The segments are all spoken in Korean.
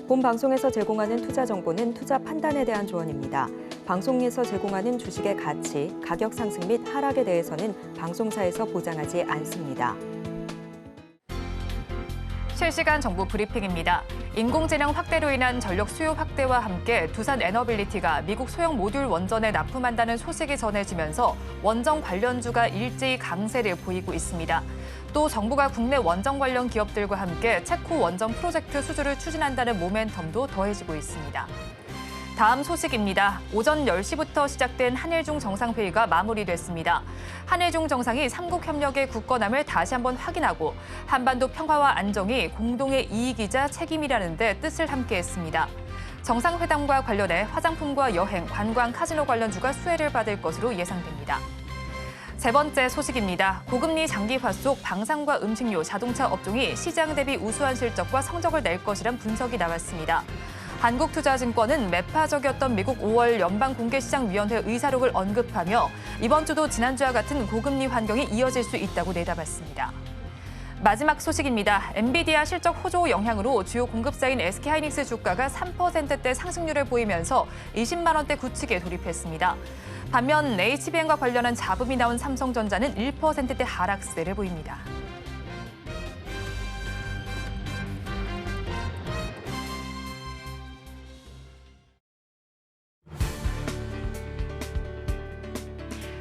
본 방송에서 제공하는 투자 정보는 투자 판단에 대한 조언입니다. 방송에서 제공하는 주식의 가치, 가격 상승 및 하락에 대해서는 방송사에서 보장하지 않습니다. 실시간 정보 브리핑입니다. 인공지능 확대로 인한 전력 수요 확대와 함께 두산 에너빌리티가 미국 소형 모듈 원전에 납품한다는 소식이 전해지면서 원전 관련주가 일제히 강세를 보이고 있습니다. 또 정부가 국내 원전 관련 기업들과 함께 체코 원전 프로젝트 수주를 추진한다는 모멘텀도 더해지고 있습니다. 다음 소식입니다. 오전 10시부터 시작된 한일중 정상회의가 마무리됐습니다. 한일중 정상이 삼국 협력의 굳건함을 다시 한번 확인하고 한반도 평화와 안정이 공동의 이익이자 책임이라는 데 뜻을 함께했습니다. 정상회담과 관련해 화장품과 여행, 관광, 카지노 관련주가 수혜를 받을 것으로 예상됩니다. 세 번째 소식입니다. 고금리 장기화 속 방산과 음식료, 자동차 업종이 시장 대비 우수한 실적과 성적을 낼 것이란 분석이 나왔습니다. 한국투자증권은 매파적이었던 미국 5월 연방공개시장위원회 의사록을 언급하며 이번 주도 지난주와 같은 고금리 환경이 이어질 수 있다고 내다봤습니다. 마지막 소식입니다. 엔비디아 실적 호조 영향으로 주요 공급사인 SK하이닉스 주가가 3%대 상승률을 보이면서 20만 원대 구치기에 돌입했습니다. 반면 HBM과 관련한 잡음이 나온 삼성전자는 1%대 하락세를 보입니다.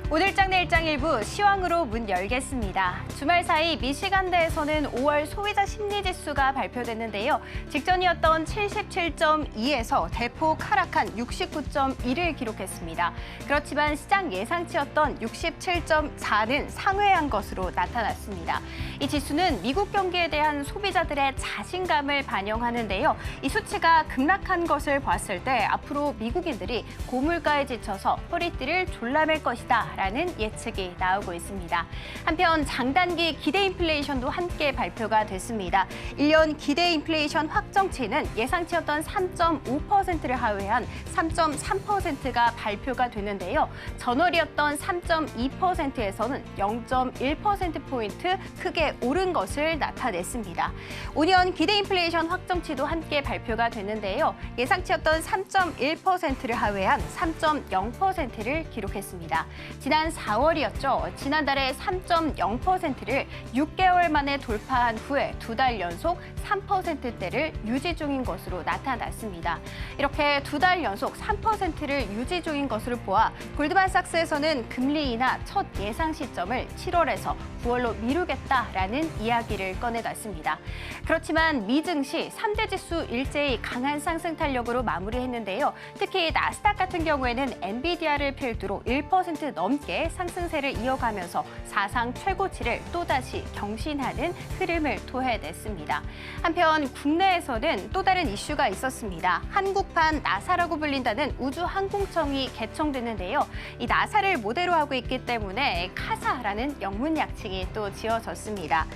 오늘 장내 일장 일부 시황으로 문 열겠습니다. 주말 사이 미시간대에서는 5월 소비자 심리지수가 발표됐는데요. 직전이었던 77.2에서 대폭 하락한 69.1을 기록했습니다. 그렇지만 시장 예상치였던 67.4는 상회한 것으로 나타났습니다. 이 지수는 미국 경기에 대한 소비자들의 자신감을 반영하는데요. 이 수치가 급락한 것을 봤을 때 앞으로 미국인들이 고물가에 지쳐서 허리띠를 졸라맬 것이다 라는 예측이 나오고 있습니다. 한편 장단기 기대 인플레이션도 함께 발표가 됐습니다. 1년 기대 인플레이션 확정치는 예상치였던 3.5%를 하회한 3.3%가 발표가 됐는데요. 전월이었던 3.2%에서는 0.1%포인트 크게 오른 것을 나타냈습니다. 5년 기대 인플레이션 확정치도 함께 발표가 됐는데요. 예상치였던 3.1%를 하회한 3.0%를 기록했습니다. 지난 4월이었죠. 지난달에 3.0%를 6개월 만에 돌파한 후에 두 달 연속 3%대를 유지 중인 것으로 나타났습니다. 이렇게 두 달 연속 3%를 유지 중인 것으로 보아 골드만삭스에서는 금리 인하 첫 예상 시점을 7월에서 9월로 미루겠다라는 이야기를 꺼내놨습니다. 그렇지만 미증시 3대 지수 일제히 강한 상승 탄력으로 마무리했는데요. 특히 나스닥 같은 경우에는 엔비디아를 필두로 1% 넘게 상승세를 이어가면서 사상 최고치를 또다시 경신하는 흐름을 토해냈습니다. 한편 국내에서는 또 다른 이슈가 있었습니다. 한국판 나사라고 불린다는 우주항공청이 개청됐는데요. 이 나사를 모델로 하고 있기 때문에 카사라는 영문 약칭이 또 지어졌습니다.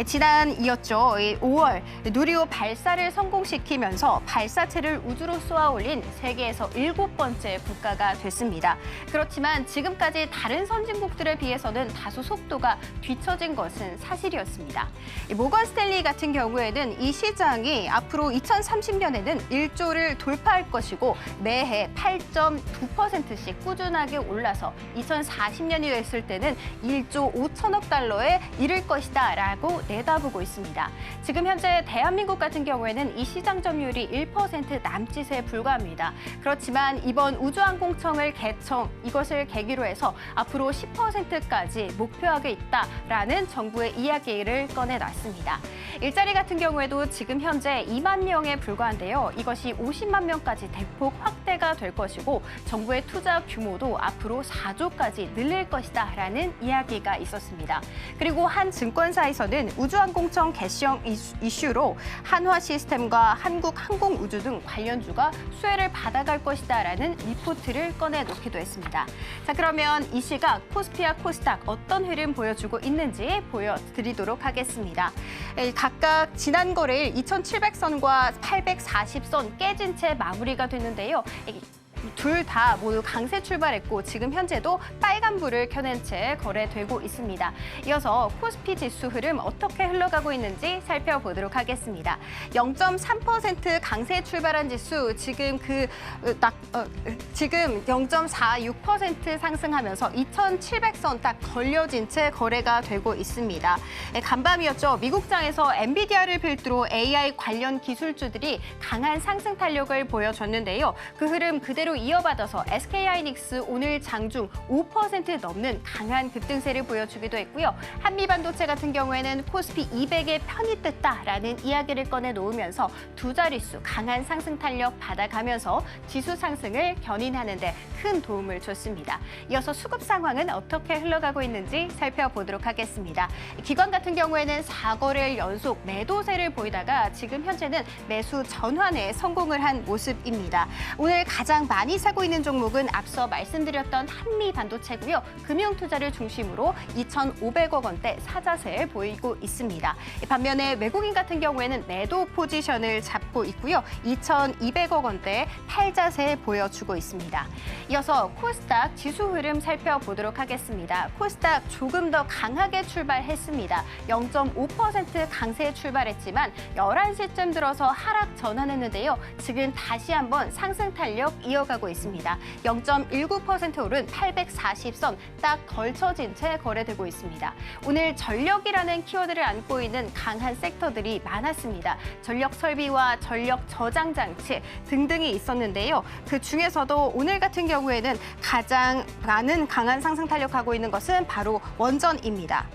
지난이었죠. 5월 누리호 발사를 성공시키면서 발사체를 우주로 쏘아올린 세계에서 7번째 국가가 됐습니다. 그렇지만 지금까지 다른 선진국들에 비해서는 다소 속도가 뒤처진 것은 사실이었습니다. 모건 스탠리 같은 경우에는 이 시장이 앞으로 2030년에는 1조를 돌파할 것이고 매해 8.2%씩 꾸준하게 올라서 2040년이 됐을 때는 1조 5천억 달러에 이를 것이다 라고 내다보고 있습니다. 지금 현재 대한민국 같은 경우에는 이 시장 점유율이 1% 남짓에 불과합니다. 그렇지만 이번 우주항공청을 개청 이것을 계기로 해서 앞으로 10%까지 목표하고 있다라는 정부의 이야기를 꺼내놨습니다. 일자리 같은 경우에도 지금 현재 2만 명에 불과한데요. 이것이 50만 명까지 대폭 확대가 될 것이고 정부의 투자 규모도 앞으로 4조까지 늘릴 것이다라는 이야기가 있었습니다. 그리고 한 증권사에서는 우주항공청 개시형 이슈로 한화시스템과 한국항공우주 등 관련주가 수혜를 받아갈 것이다라는 리포트를 꺼내놓기도 했습니다. 자, 그러면 이 시각 코스피와 코스닥 어떤 흐름 보여주고 있는지 보여드리도록 하겠습니다. 각각 지난 거래일 2,700선과 840선 깨진 채 마무리가 됐는데요. 둘 다 모두 강세 출발했고 지금 현재도 빨간불을 켜낸 채 거래되고 있습니다. 이어서 코스피 지수 흐름 어떻게 흘러가고 있는지 살펴보도록 하겠습니다. 0.3% 강세 출발한 지수 지금 지금 0.46% 상승하면서 2,700선 딱 걸려진 채 거래가 되고 있습니다. 간밤이었죠. 미국장에서 엔비디아를 필두로 AI 관련 기술주들이 강한 상승 탄력을 보여줬는데요. 그 흐름 그대로 이어받아서 SK하이닉스 오늘 장중 5% 넘는 강한 급등세를 보여주기도 했고요. 한미반도체 같은 경우에는 코스피 200에 편이 뜯다라는 이야기를 꺼내놓으면서 두 자릿수 강한 상승 탄력 받아가면서 지수 상승을 견인하는 데 큰 도움을 줬습니다. 이어서 수급 상황은 어떻게 흘러가고 있는지 살펴보도록 하겠습니다. 기관 같은 경우에는 4거래일 연속 매도세를 보이다가 지금 현재는 매수 전환에 성공을 한 모습입니다. 오늘 가장 많이 사고 있는 종목은 앞서 말씀드렸던 한미반도체고요. 금융투자를 중심으로 2,500억 원대 사자세 보이고 있습니다. 반면에 외국인 같은 경우에는 매도 포지션을 잡고 있고요. 2,200억 원대 팔자세 보여주고 있습니다. 이어서 코스닥 지수 흐름 살펴보도록 하겠습니다. 코스닥 조금 더 강하게 출발했습니다. 0.5% 강세 출발했지만 11시쯤 들어서 하락 전환했는데요. 지금 다시 한번 상승 탄력 이어가고 있습니다. 0.19% 오른 840선 딱 걸쳐진 채 거래되고 있습니다. 오늘 전력이라는 키워드를 안고 있는 강한 섹터들이 많았습니다. 전력 설비와 전력 저장 장치 등등이 있었는데요. 그 중에서도 오늘 같은 경우에는 가장 많은 강한 상승 탄력하고 있는 것은 바로 원전입니다.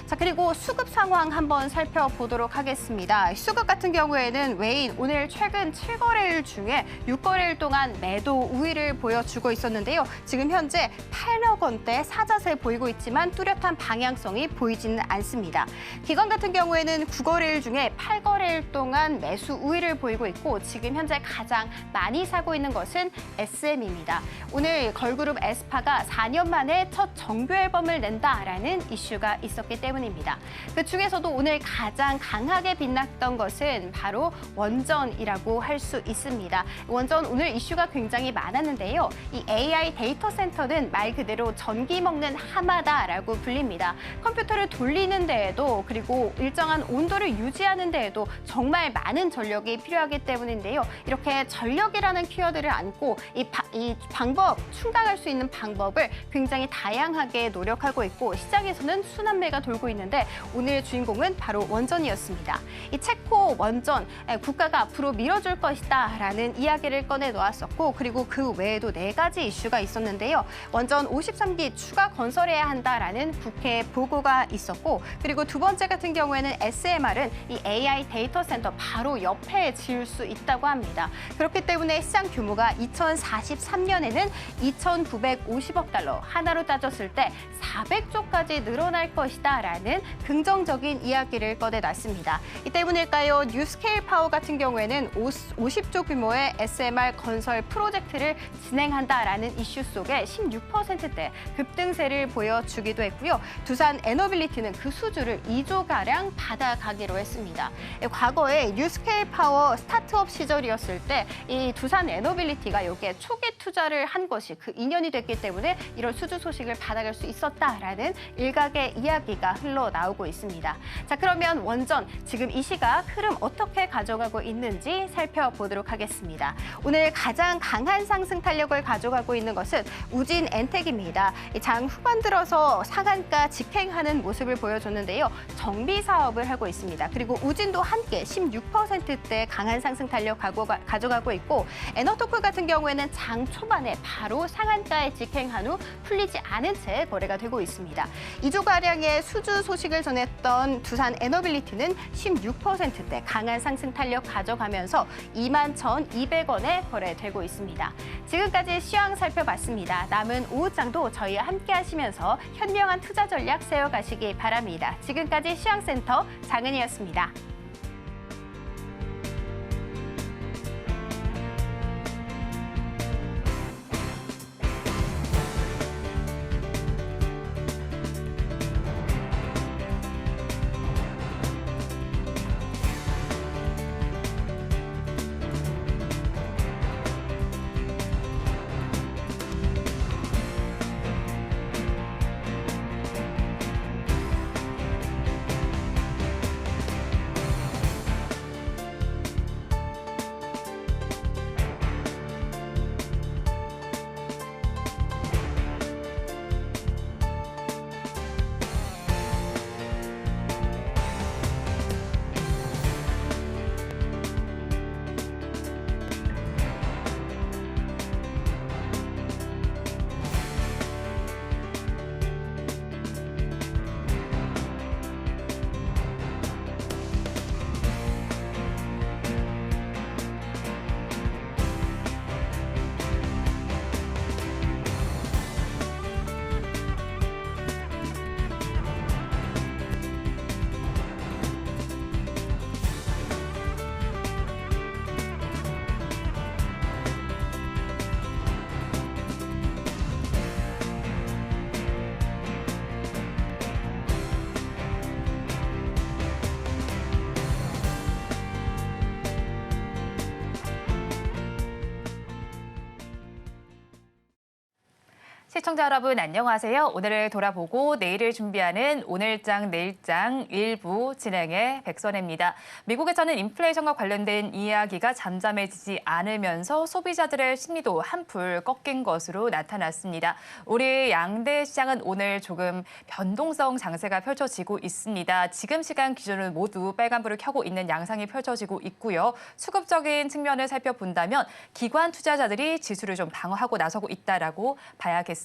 자, 그리고 수급 상황 한번 살펴보도록 하겠습니다. 수급 같은 경우에는 외인 오늘 최근 7거래일 중에 6거래일 동안 매도 우위를 보여주고 있었는데요. 지금 현재 8억 원대 사자세 보이고 있지만 뚜렷한 방향성이 보이지는 않습니다. 기관 같은 경우에는 9거래일 중에 8거래일 동안 매수 우위를 보이고 있고 지금 현재 가장 많이 사고 있는 것은 SM입니다. 오늘 걸그룹 에스파가 4년 만에 첫 정규 앨범을 낸다라는 이슈가 있었기 때문입니다. 그 중에서도 오늘 가장 강하게 빛났던 것은 바로 원전이라고 할 수 있습니다. 원전 오늘 이슈가 굉장히 많았는데요. 이 AI 데이터 센터는 말 그대로 전기 먹는 하마다라고 불립니다. 컴퓨터를 돌리는 데에도 그리고 일정한 온도를 유지하는 데에도 정말 많은 전력이 필요하기 때문인데요. 이렇게 전력이라는 키워드를 안고 이 방법, 충당할 수 있는 방법을 굉장히 다양하게 노력하고 있고 시장에서는 순환매가 돌고 있는데 오늘 주인공은 바로 원전이었습니다. 이 체코 원전 국가가 앞으로 밀어줄 것이다라는 이야기를 꺼내 놓았었고 그리고 그 외에도 4가지 이슈가 있었는데요. 원전 53기 추가 건설해야 한다라는 국회 보고가 있었고 그리고 두 번째 같은 경우에는 SMR은 이 AI 데이터 센터 바로 옆에 지을 수 있다고 합니다. 그렇기 때문에 시장 규모가 2043년에는 2,950억 달러, 하나로 따졌을 때 400조까지 늘어날 것이다라는 긍정적인 이야기를 꺼내놨습니다. 이 때문일까요? 뉴스케일 파워 같은 경우에는 50조 규모의 SMR 건설 프로젝트를 진행한다라는 이슈 속에 16%대 급등세를 보여주기도 했고요. 두산 에너빌리티는 그 수주를 2조가량 받아가기로 했습니다. 과거에 뉴스케일 파워 스타트업 시절이었을 때 이 두산 에너빌리티가 여기에 초기 투자를 한 것이 그 인연이 됐기 때문에 이런 수주 소식을 받아갈 수 있었다라는 일각의 이야기가 흘러나오고 있습니다. 자, 그러면 원전 지금 이 시각 흐름 어떻게 가져가고 있는지 살펴보도록 하겠습니다. 오늘 가장 강한 상승 탄력을 가져가고 있는 것은 우진 엔텍입니다. 장 후반 들어서 상한가 직행하는 모습을 보여줬는데요. 정비 사업을 하고 있습니다. 그리고 우진도 함께 16%대 강한 상승 탄력 가져가고 있고 에너토크 같은 경우에는 장 초반에 바로 상한가에 직행한 후 풀리지 않은 채 거래가 되고 있습니다. 2조가량의 수주 소식을 전했던 두산 에너빌리티는 16%대 강한 상승 탄력 가져가면서 21,200원에 거래되고 있습니다. 지금까지 시황 살펴봤습니다. 남은 오후장도 저희와 함께 하시면서 현명한 투자 전략 세워가시기 바랍니다. 지금까지 시황센터 장은희였습니다. 시청자 여러분 안녕하세요. 오늘을 돌아보고 내일을 준비하는 오늘장 내일장 일부 진행의 백선혜입니다. 미국에서는 인플레이션과 관련된 이야기가 잠잠해지지 않으면서 소비자들의 심리도 한풀 꺾인 것으로 나타났습니다. 우리 양대 시장은 오늘 조금 변동성 장세가 펼쳐지고 있습니다. 지금 시간 기준으로 모두 빨간불을 켜고 있는 양상이 펼쳐지고 있고요. 수급적인 측면을 살펴본다면 기관 투자자들이 지수를 좀 방어하고 나서고 있다라고 봐야겠습니다.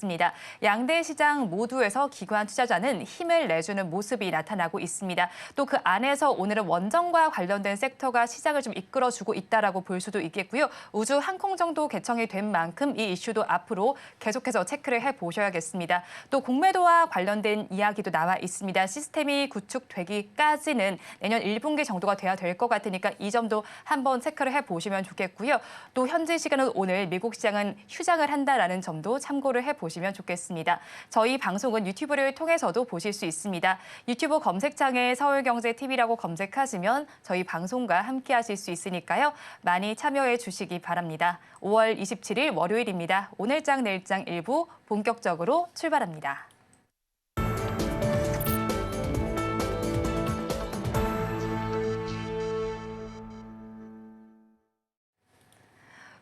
양대 시장 모두에서 기관 투자자는 힘을 내주는 모습이 나타나고 있습니다. 또 그 안에서 오늘은 원전과 관련된 섹터가 시장을 좀 이끌어주고 있다라고 볼 수도 있겠고요. 우주 항공 정도 개청이 된 만큼 이 이슈도 앞으로 계속해서 체크를 해보셔야겠습니다. 또 공매도와 관련된 이야기도 나와 있습니다. 시스템이 구축되기까지는 내년 1분기 정도가 돼야 될 것 같으니까 이 점도 한번 체크를 해보시면 좋겠고요. 또 현지 시간은 오늘 미국 시장은 휴장을 한다라는 점도 참고를 해보시면 좋겠습니다. 저희 방송은 유튜브를 통해서도 보실 수 있습니다. 유튜브 검색창에 서울경제TV라고 검색하시면 저희 방송과 함께 하실 수 있으니까요. 많이 참여해 주시기 바랍니다. 5월 27일 월요일입니다. 오늘장 내일장 일부 본격적으로 출발합니다.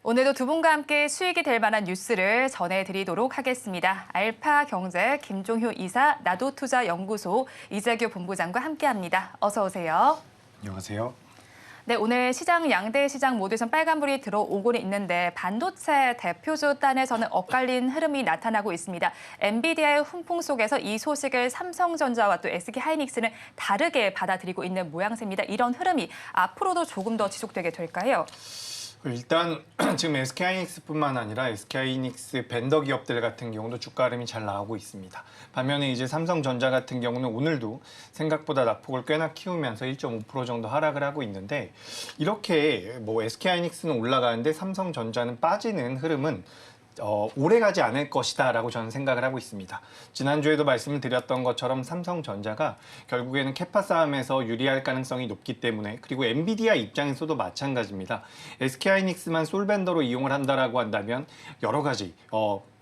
오늘도 두 분과 함께 수익이 될 만한 뉴스를 전해드리도록 하겠습니다. 알파경제 김종효 이사, 나도투자연구소 이재규 본부장과 함께합니다. 어서 오세요. 안녕하세요. 네, 오늘 시장 양대 시장 모두에선 빨간불이 들어오고는 있는데 반도체 대표주 단에서는 엇갈린 흐름이 나타나고 있습니다. 엔비디아의 훈풍 속에서 이 소식을 삼성전자와 또 SK하이닉스는 다르게 받아들이고 있는 모양새입니다. 이런 흐름이 앞으로도 조금 더 지속되게 될까요? 일단 지금 SK하이닉스뿐만 아니라 SK하이닉스 벤더 기업들 같은 경우도 주가 흐름이 잘 나오고 있습니다. 반면에 이제 삼성전자 같은 경우는 오늘도 생각보다 낙폭을 꽤나 키우면서 1.5% 정도 하락을 하고 있는데 이렇게 뭐 SK하이닉스는 올라가는데 삼성전자는 빠지는 흐름은 오래 가지 않을 것이다라고 저는 생각을 하고 있습니다. 지난주에도 말씀을 드렸던 것처럼 삼성전자가 결국에는 캐파 싸움에서 유리할 가능성이 높기 때문에 그리고 엔비디아 입장에서도 마찬가지입니다. SK하이닉스만 솔벤더로 이용을 한다라고 한다면 여러 가지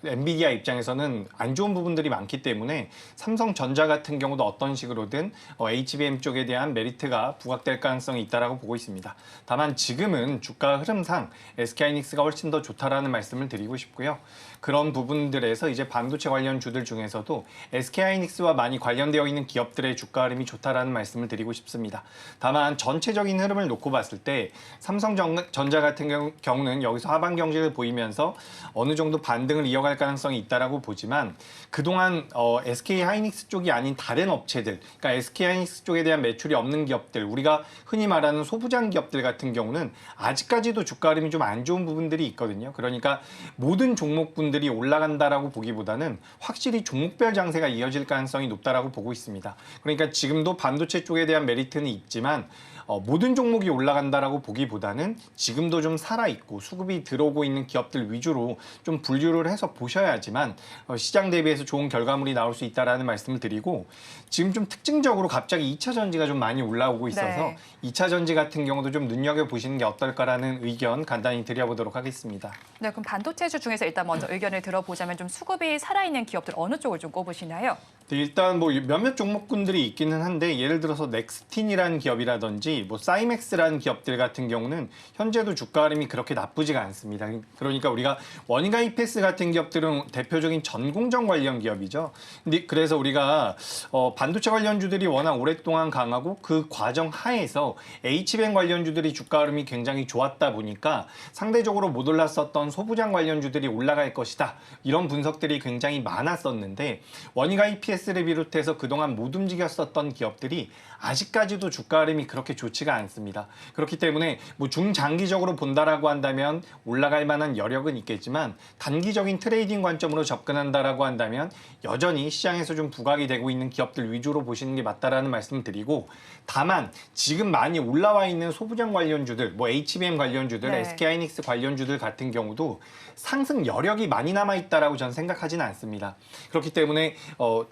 엔비디아 입장에서는 안 좋은 부분들이 많기 때문에 삼성전자 같은 경우도 어떤 식으로든 HBM 쪽에 대한 메리트가 부각될 가능성이 있다라고 보고 있습니다. 다만 지금은 주가 흐름상 SK하이닉스가 훨씬 더 좋다라는 말씀을 드리고 싶고요. 그런 부분들에서 이제 반도체 관련 주들 중에서도 SK하이닉스와 많이 관련되어 있는 기업들의 주가 흐름이 좋다라는 말씀을 드리고 싶습니다. 다만 전체적인 흐름을 놓고 봤을 때 삼성전자 같은 경우는 여기서 하반 경직을 보이면서 어느 정도 반등을 이어갈 가능성이 있다라고 보지만 그동안 SK하이닉스 쪽이 아닌 다른 업체들, 그러니까 SK하이닉스 쪽에 대한 매출이 없는 기업들, 우리가 흔히 말하는 소부장 기업들 같은 경우는 아직까지도 주가 흐름이 좀 안 좋은 부분들이 있거든요. 그러니까 모든 종목분들이 올라간다라고 보기보다는 확실히 종목별 장세가 이어질 가능성이 높다라고 보고 있습니다. 그러니까 지금도 반도체 쪽에 대한 메리트는 있지만 모든 종목이 올라간다라고 보기보다는 지금도 좀 살아있고 수급이 들어오고 있는 기업들 위주로 좀 분류를 해서 보셔야지만 시장 대비해서 좋은 결과물이 나올 수 있다라는 말씀을 드리고 지금 좀 특징적으로 갑자기 2차 전지가 좀 많이 올라오고 있어서 네. 2차 전지 같은 경우도 좀 눈여겨보시는 게 어떨까라는 의견 간단히 드려보도록 하겠습니다. 네, 그럼 반도체주 중에서 일단 먼저 의견을 들어보자면 좀 수급이 살아있는 기업들 어느 쪽을 좀 꼽으시나요? 네, 일단 뭐 몇몇 종목군들이 있기는 한데 예를 들어서 넥스틴이라는 기업이라든지 뭐 사이맥스라는 기업들 같은 경우는 현재도 주가 흐름이 그렇게 나쁘지가 않습니다. 그러니까 우리가 원희가 EPS 같은 기업들은 대표적인 전공정 관련 기업이죠. 근데 그래서 우리가 반도체 관련주들이 워낙 오랫동안 강하고 그 과정 하에서 HBM 관련주들이 주가 흐름이 굉장히 좋았다 보니까 상대적으로 못 올랐었던 소부장 관련주들이 올라갈 것이다. 이런 분석들이 굉장히 많았었는데 원희가 EPS를 비롯해서 그동안 못 움직였었던 기업들이 아직까지도 주가 흐름이 그렇게 좋지가 않습니다. 그렇기 때문에 뭐 중장기적으로 본다라고 한다면 올라갈 만한 여력은 있겠지만 단기적인 트레이딩 관점으로 접근한다라고 한다면 여전히 시장에서 좀 부각이 되고 있는 기업들 위주로 보시는 게 맞다라는 말씀을 드리고 다만 지금 많이 올라와 있는 소부장 관련주들, 뭐 HBM 관련주들, 네. SK하이닉스 관련주들 같은 경우도 상승 여력이 많이 남아있다라고 저는 생각하지는 않습니다. 그렇기 때문에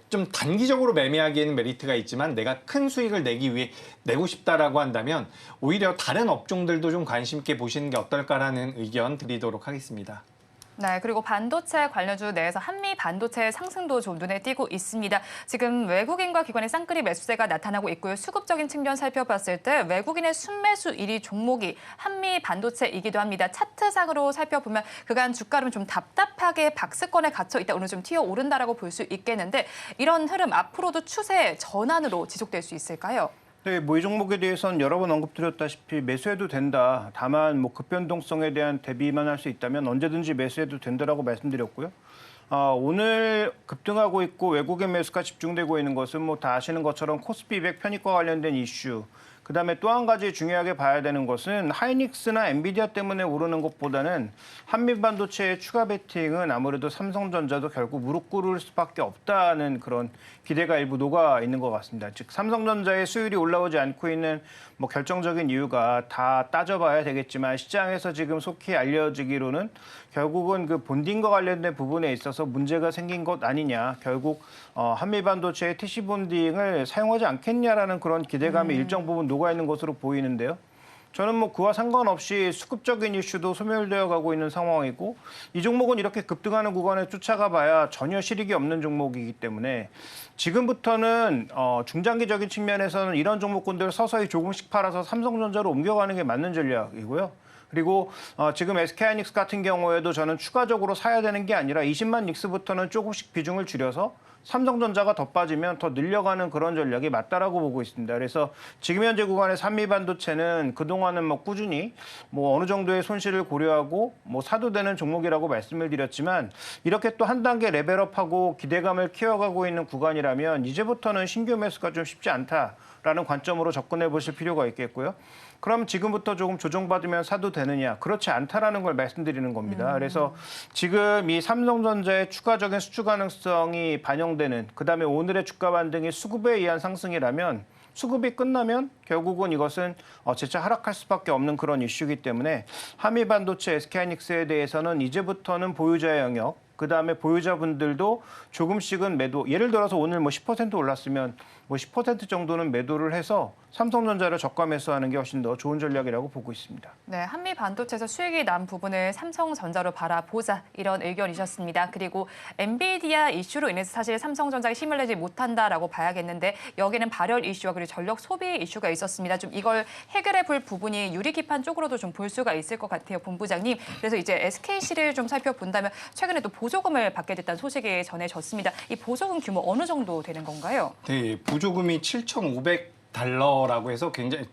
좀 단기적으로 매매하기에는 메리트가 있지만 내가 큰 수익을 내기 위해 내고 싶다라고 한다면 오히려 다른 업종들도 좀 관심 있게 보시는 게 어떨까라는 의견 드리도록 하겠습니다. 네, 그리고 반도체 관련주 내에서 한미 반도체 상승도 좀 눈에 띄고 있습니다. 지금 외국인과 기관의 쌍끌이 매수세가 나타나고 있고요. 수급적인 측면 살펴봤을 때 외국인의 순매수 1위 종목이 한미 반도체이기도 합니다. 차트상으로 살펴보면 그간 주가는 좀 답답하게 박스권에 갇혀 있다 오늘 좀 튀어오른다라고 볼 수 있겠는데 이런 흐름 앞으로도 추세 전환으로 지속될 수 있을까요? 네, 뭐 이 종목에 대해서는 여러 번 언급드렸다시피 매수해도 된다. 다만 뭐 급변동성에 대한 대비만 할 수 있다면 언제든지 매수해도 된다라고 말씀드렸고요. 오늘 급등하고 있고 외국인 매수가 집중되고 있는 것은 뭐 다 아시는 것처럼 코스피 200 편입과 관련된 이슈. 그다음에 또 한 가지 중요하게 봐야 되는 것은 하이닉스나 엔비디아 때문에 오르는 것보다는 한미반도체의 추가 베팅은 아무래도 삼성전자도 결국 무릎 꿇을 수밖에 없다는 그런 기대가 일부 녹아 있는 것 같습니다. 즉 삼성전자의 수율이 올라오지 않고 있는 뭐 결정적인 이유가 다 따져봐야 되겠지만 시장에서 지금 속히 알려지기로는 결국은 그 본딩과 관련된 부분에 있어서 문제가 생긴 것 아니냐. 결국 한미반도체의 TC 본딩을 사용하지 않겠냐라는 그런 기대감이 일정 부분 녹아 있는 것으로 보이는데요. 저는 뭐 그와 상관없이 수급적인 이슈도 소멸되어 가고 있는 상황이고 이 종목은 이렇게 급등하는 구간에 쫓아가 봐야 전혀 실익이 없는 종목이기 때문에 지금부터는 중장기적인 측면에서는 이런 종목군들을 서서히 조금씩 팔아서 삼성전자로 옮겨가는 게 맞는 전략이고요. 그리고 지금 SK하이닉스 같은 경우에도 저는 추가적으로 사야 되는 게 아니라 20만 닉스부터는 조금씩 비중을 줄여서 삼성전자가 더 빠지면 더 늘려가는 그런 전략이 맞다라고 보고 있습니다. 그래서 지금 현재 구간의 한미반도체는 그동안은 뭐 꾸준히 뭐 어느 정도의 손실을 고려하고 뭐 사도 되는 종목이라고 말씀을 드렸지만 이렇게 또 한 단계 레벨업하고 기대감을 키워가고 있는 구간이라면 이제부터는 신규 매수가 좀 쉽지 않다라는 관점으로 접근해 보실 필요가 있겠고요. 그럼 지금부터 조금 조정받으면 사도 되느냐? 그렇지 않다라는 걸 말씀드리는 겁니다. 그래서 지금 이 삼성전자의 추가적인 수주 가능성이 반영되는 그다음에 오늘의 주가 반등이 수급에 의한 상승이라면 수급이 끝나면 결국은 이것은 재차 하락할 수밖에 없는 그런 이슈이기 때문에 한미반도체 SK하이닉스에 대해서는 이제부터는 보유자의 영역 그다음에 보유자분들도 조금씩은 매도 예를 들어서 오늘 뭐 10% 올랐으면 뭐 10% 정도는 매도를 해서 삼성전자를 저가 매수하는 게 훨씬 더 좋은 전략이라고 보고 있습니다. 네, 한미 반도체에서 수익이 난 부분을 삼성전자로 바라보자 이런 의견이셨습니다. 그리고 엔비디아 이슈로 인해서 사실 삼성전자가 힘을 내지 못한다라고 봐야겠는데 여기는 발열 이슈와 그리고 전력 소비 이슈가 있었습니다. 좀 이걸 해결해 볼 부분이 유리기판 쪽으로도 좀 볼 수가 있을 것 같아요, 본부장님. 그래서 이제 SKC를 좀 살펴본다면 최근에 또 보조금을 받게 됐다는 소식이 전해졌습니다. 이 보조금 규모 어느 정도 되는 건가요? 네, 보조금이 7,500달러라고 해서 굉장히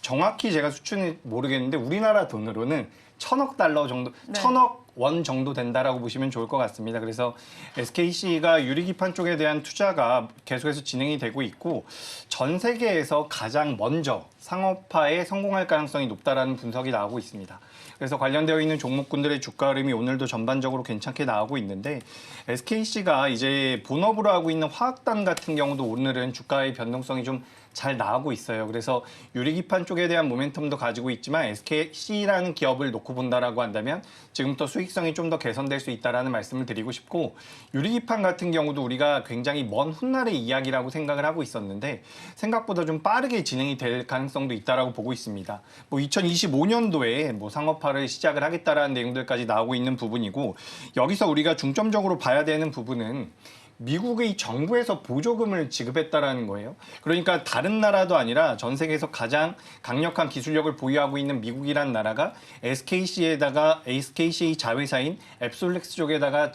정확히 제가 수준이 모르겠는데 우리나라 돈으로는 1,000억 달러 정도, 네. 1,000억 원 정도 된다라고 보시면 좋을 것 같습니다. 그래서 SKC가 유리기판 쪽에 대한 투자가 계속해서 진행이 되고 있고 전 세계에서 가장 먼저 상업화에 성공할 가능성이 높다라는 분석이 나오고 있습니다. 그래서 관련되어 있는 종목군들의 주가 흐름이 오늘도 전반적으로 괜찮게 나오고 있는데 SKC가 이제 본업으로 하고 있는 화학단 같은 경우도 오늘은 주가의 변동성이 좀 잘 나오고 있어요. 그래서 유리기판 쪽에 대한 모멘텀도 가지고 있지만 SKC라는 기업을 놓고 본다라고 한다면 지금부터 수익성이 좀 더 개선될 수 있다라는 말씀을 드리고 싶고 유리기판 같은 경우도 우리가 굉장히 먼 훗날의 이야기라고 생각을 하고 있었는데 생각보다 좀 빠르게 진행이 될 가능성도 있다라고 보고 있습니다. 뭐 2025년도에 뭐 상업화를 시작을 하겠다라는 내용들까지 나오고 있는 부분이고 여기서 우리가 중점적으로 봐야 되는 부분은 미국의 정부에서 보조금을 지급했다라는 거예요. 그러니까 다른 나라도 아니라 전 세계에서 가장 강력한 기술력을 보유하고 있는 미국이란 나라가 SKC에다가 SKC 자회사인 앱솔렉스 쪽에다가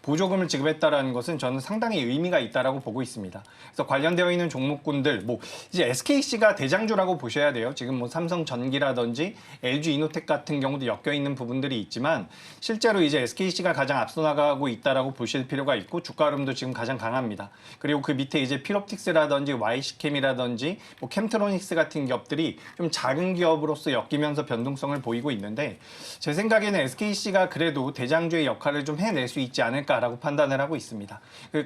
보조금을 지급했다라는 것은 저는 상당히 의미가 있다라고 보고 있습니다. 그래서 관련되어 있는 종목군들 뭐 이제 SKC가 대장주라고 보셔야 돼요. 지금 뭐 삼성전기라든지 LG이노텍 같은 경우도 엮여 있는 부분들이 있지만 실제로 이제 SKC가 가장 앞서 나가고 있다라고 보실 필요가 있고 주가 흐름도 지금 가장 강합니다. 그리고 그 밑에 이제 필옵틱스라든지 YC캠이라든지 뭐 캠트로닉스 같은 기업들이 좀 작은 기업으로서 엮이면서 변동성을 보이고 있는데 제 생각에는 SKC가 그래도 대장주의 역할을 좀 해낼 수 있지 않을까라고 판단을 하고 있습니다.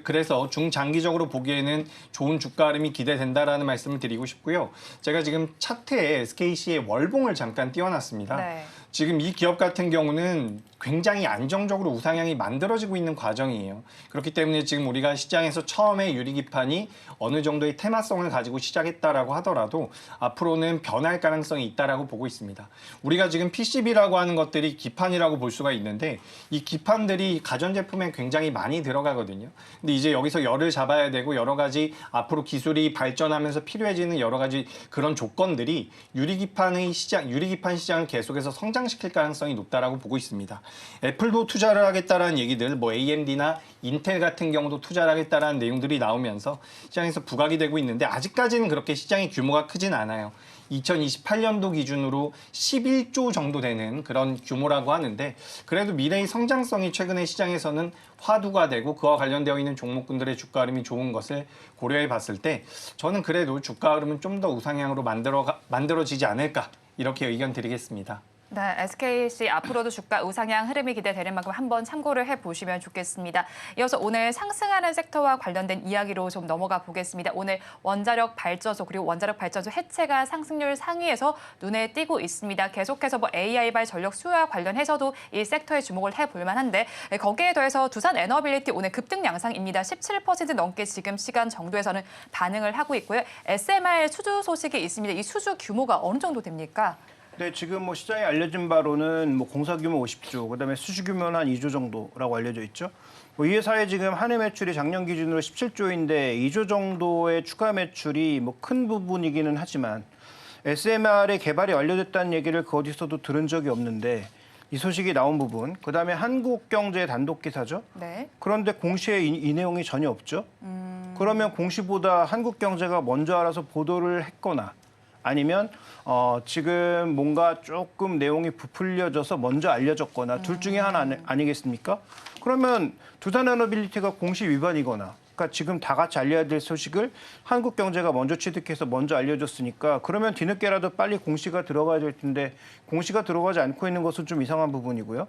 그래서 중장기적으로 보기에는 좋은 주가 흐름이 기대된다라는 말씀을 드리고 싶고요. 제가 지금 차트에 SKC의 월봉을 잠깐 띄워놨습니다. 네. 지금 이 기업 같은 경우는 굉장히 안정적으로 우상향이 만들어지고 있는 과정이에요. 그렇기 때문에 지금 우리가 시장에서 처음에 유리기판이 어느 정도의 테마성을 가지고 시작했다라고 하더라도 앞으로는 변할 가능성이 있다라고 보고 있습니다. 우리가 지금 PCB라고 하는 것들이 기판이라고 볼 수가 있는데 이 기판들이 가전제품에 굉장히 많이 들어가거든요. 근데 이제 여기서 열을 잡아야 되고 여러 가지 앞으로 기술이 발전하면서 필요해지는 여러 가지 그런 조건들이 유리기판 시장을 계속해서 성장시킬 가능성이 높다라고 보고 있습니다. 애플도 투자를 하겠다라는 얘기들, 뭐 AMD나 인텔 같은 경우도 투자를 하겠다라는 내용들이 나오면서 시장에서 부각이 되고 있는데 아직까지는 그렇게 시장의 규모가 크진 않아요. 2028년도 기준으로 11조 정도 되는 그런 규모라고 하는데 그래도 미래의 성장성이 최근에 시장에서는 화두가 되고 그와 관련되어 있는 종목군들의 주가 흐름이 좋은 것을 고려해 봤을 때 저는 그래도 주가 흐름은 좀 더 우상향으로 만들어지지 않을까 이렇게 의견 드리겠습니다. 네, SKC 앞으로도 주가 우상향 흐름이 기대되는 만큼 한번 참고를 해보시면 좋겠습니다. 이어서 오늘 상승하는 섹터와 관련된 이야기로 좀 넘어가 보겠습니다. 오늘 원자력 발전소 그리고 원자력 발전소 해체가 상승률 상위에서 눈에 띄고 있습니다. 계속해서 뭐 AI발 전력 수요와 관련해서도 이 섹터에 주목을 해볼 만한데 거기에 더해서 두산 에너빌리티 오늘 급등 양상입니다. 17% 넘게 지금 시간 정도에서는 반응을 하고 있고요. SMR 수주 소식이 있습니다. 이 수주 규모가 어느 정도 됩니까? 네, 지금 뭐 시장에 알려진 바로는 뭐 공사 규모 50조, 그다음에 수주 규모는 한 2조 정도라고 알려져 있죠. 뭐 이 회사의 지금 한 해 매출이 작년 기준으로 17조인데 2조 정도의 추가 매출이 뭐 큰 부분이기는 하지만 SMR의 개발이 완료됐다는 얘기를 그 어디서도 들은 적이 없는데 이 소식이 나온 부분, 그다음에 한국경제 단독 기사죠. 네. 그런데 공시에 이 내용이 전혀 없죠. 그러면 공시보다 한국경제가 먼저 알아서 보도를 했거나 아니면 지금 뭔가 조금 내용이 부풀려져서 먼저 알려졌거나 둘 중에 하나 아니겠습니까? 그러면 두산에너빌리티가 공시 위반이거나 그러니까 지금 다 같이 알려야 될 소식을 한국경제가 먼저 취득해서 먼저 알려줬으니까 그러면 뒤늦게라도 빨리 공시가 들어가야 될 텐데 공시가 들어가지 않고 있는 것은 좀 이상한 부분이고요.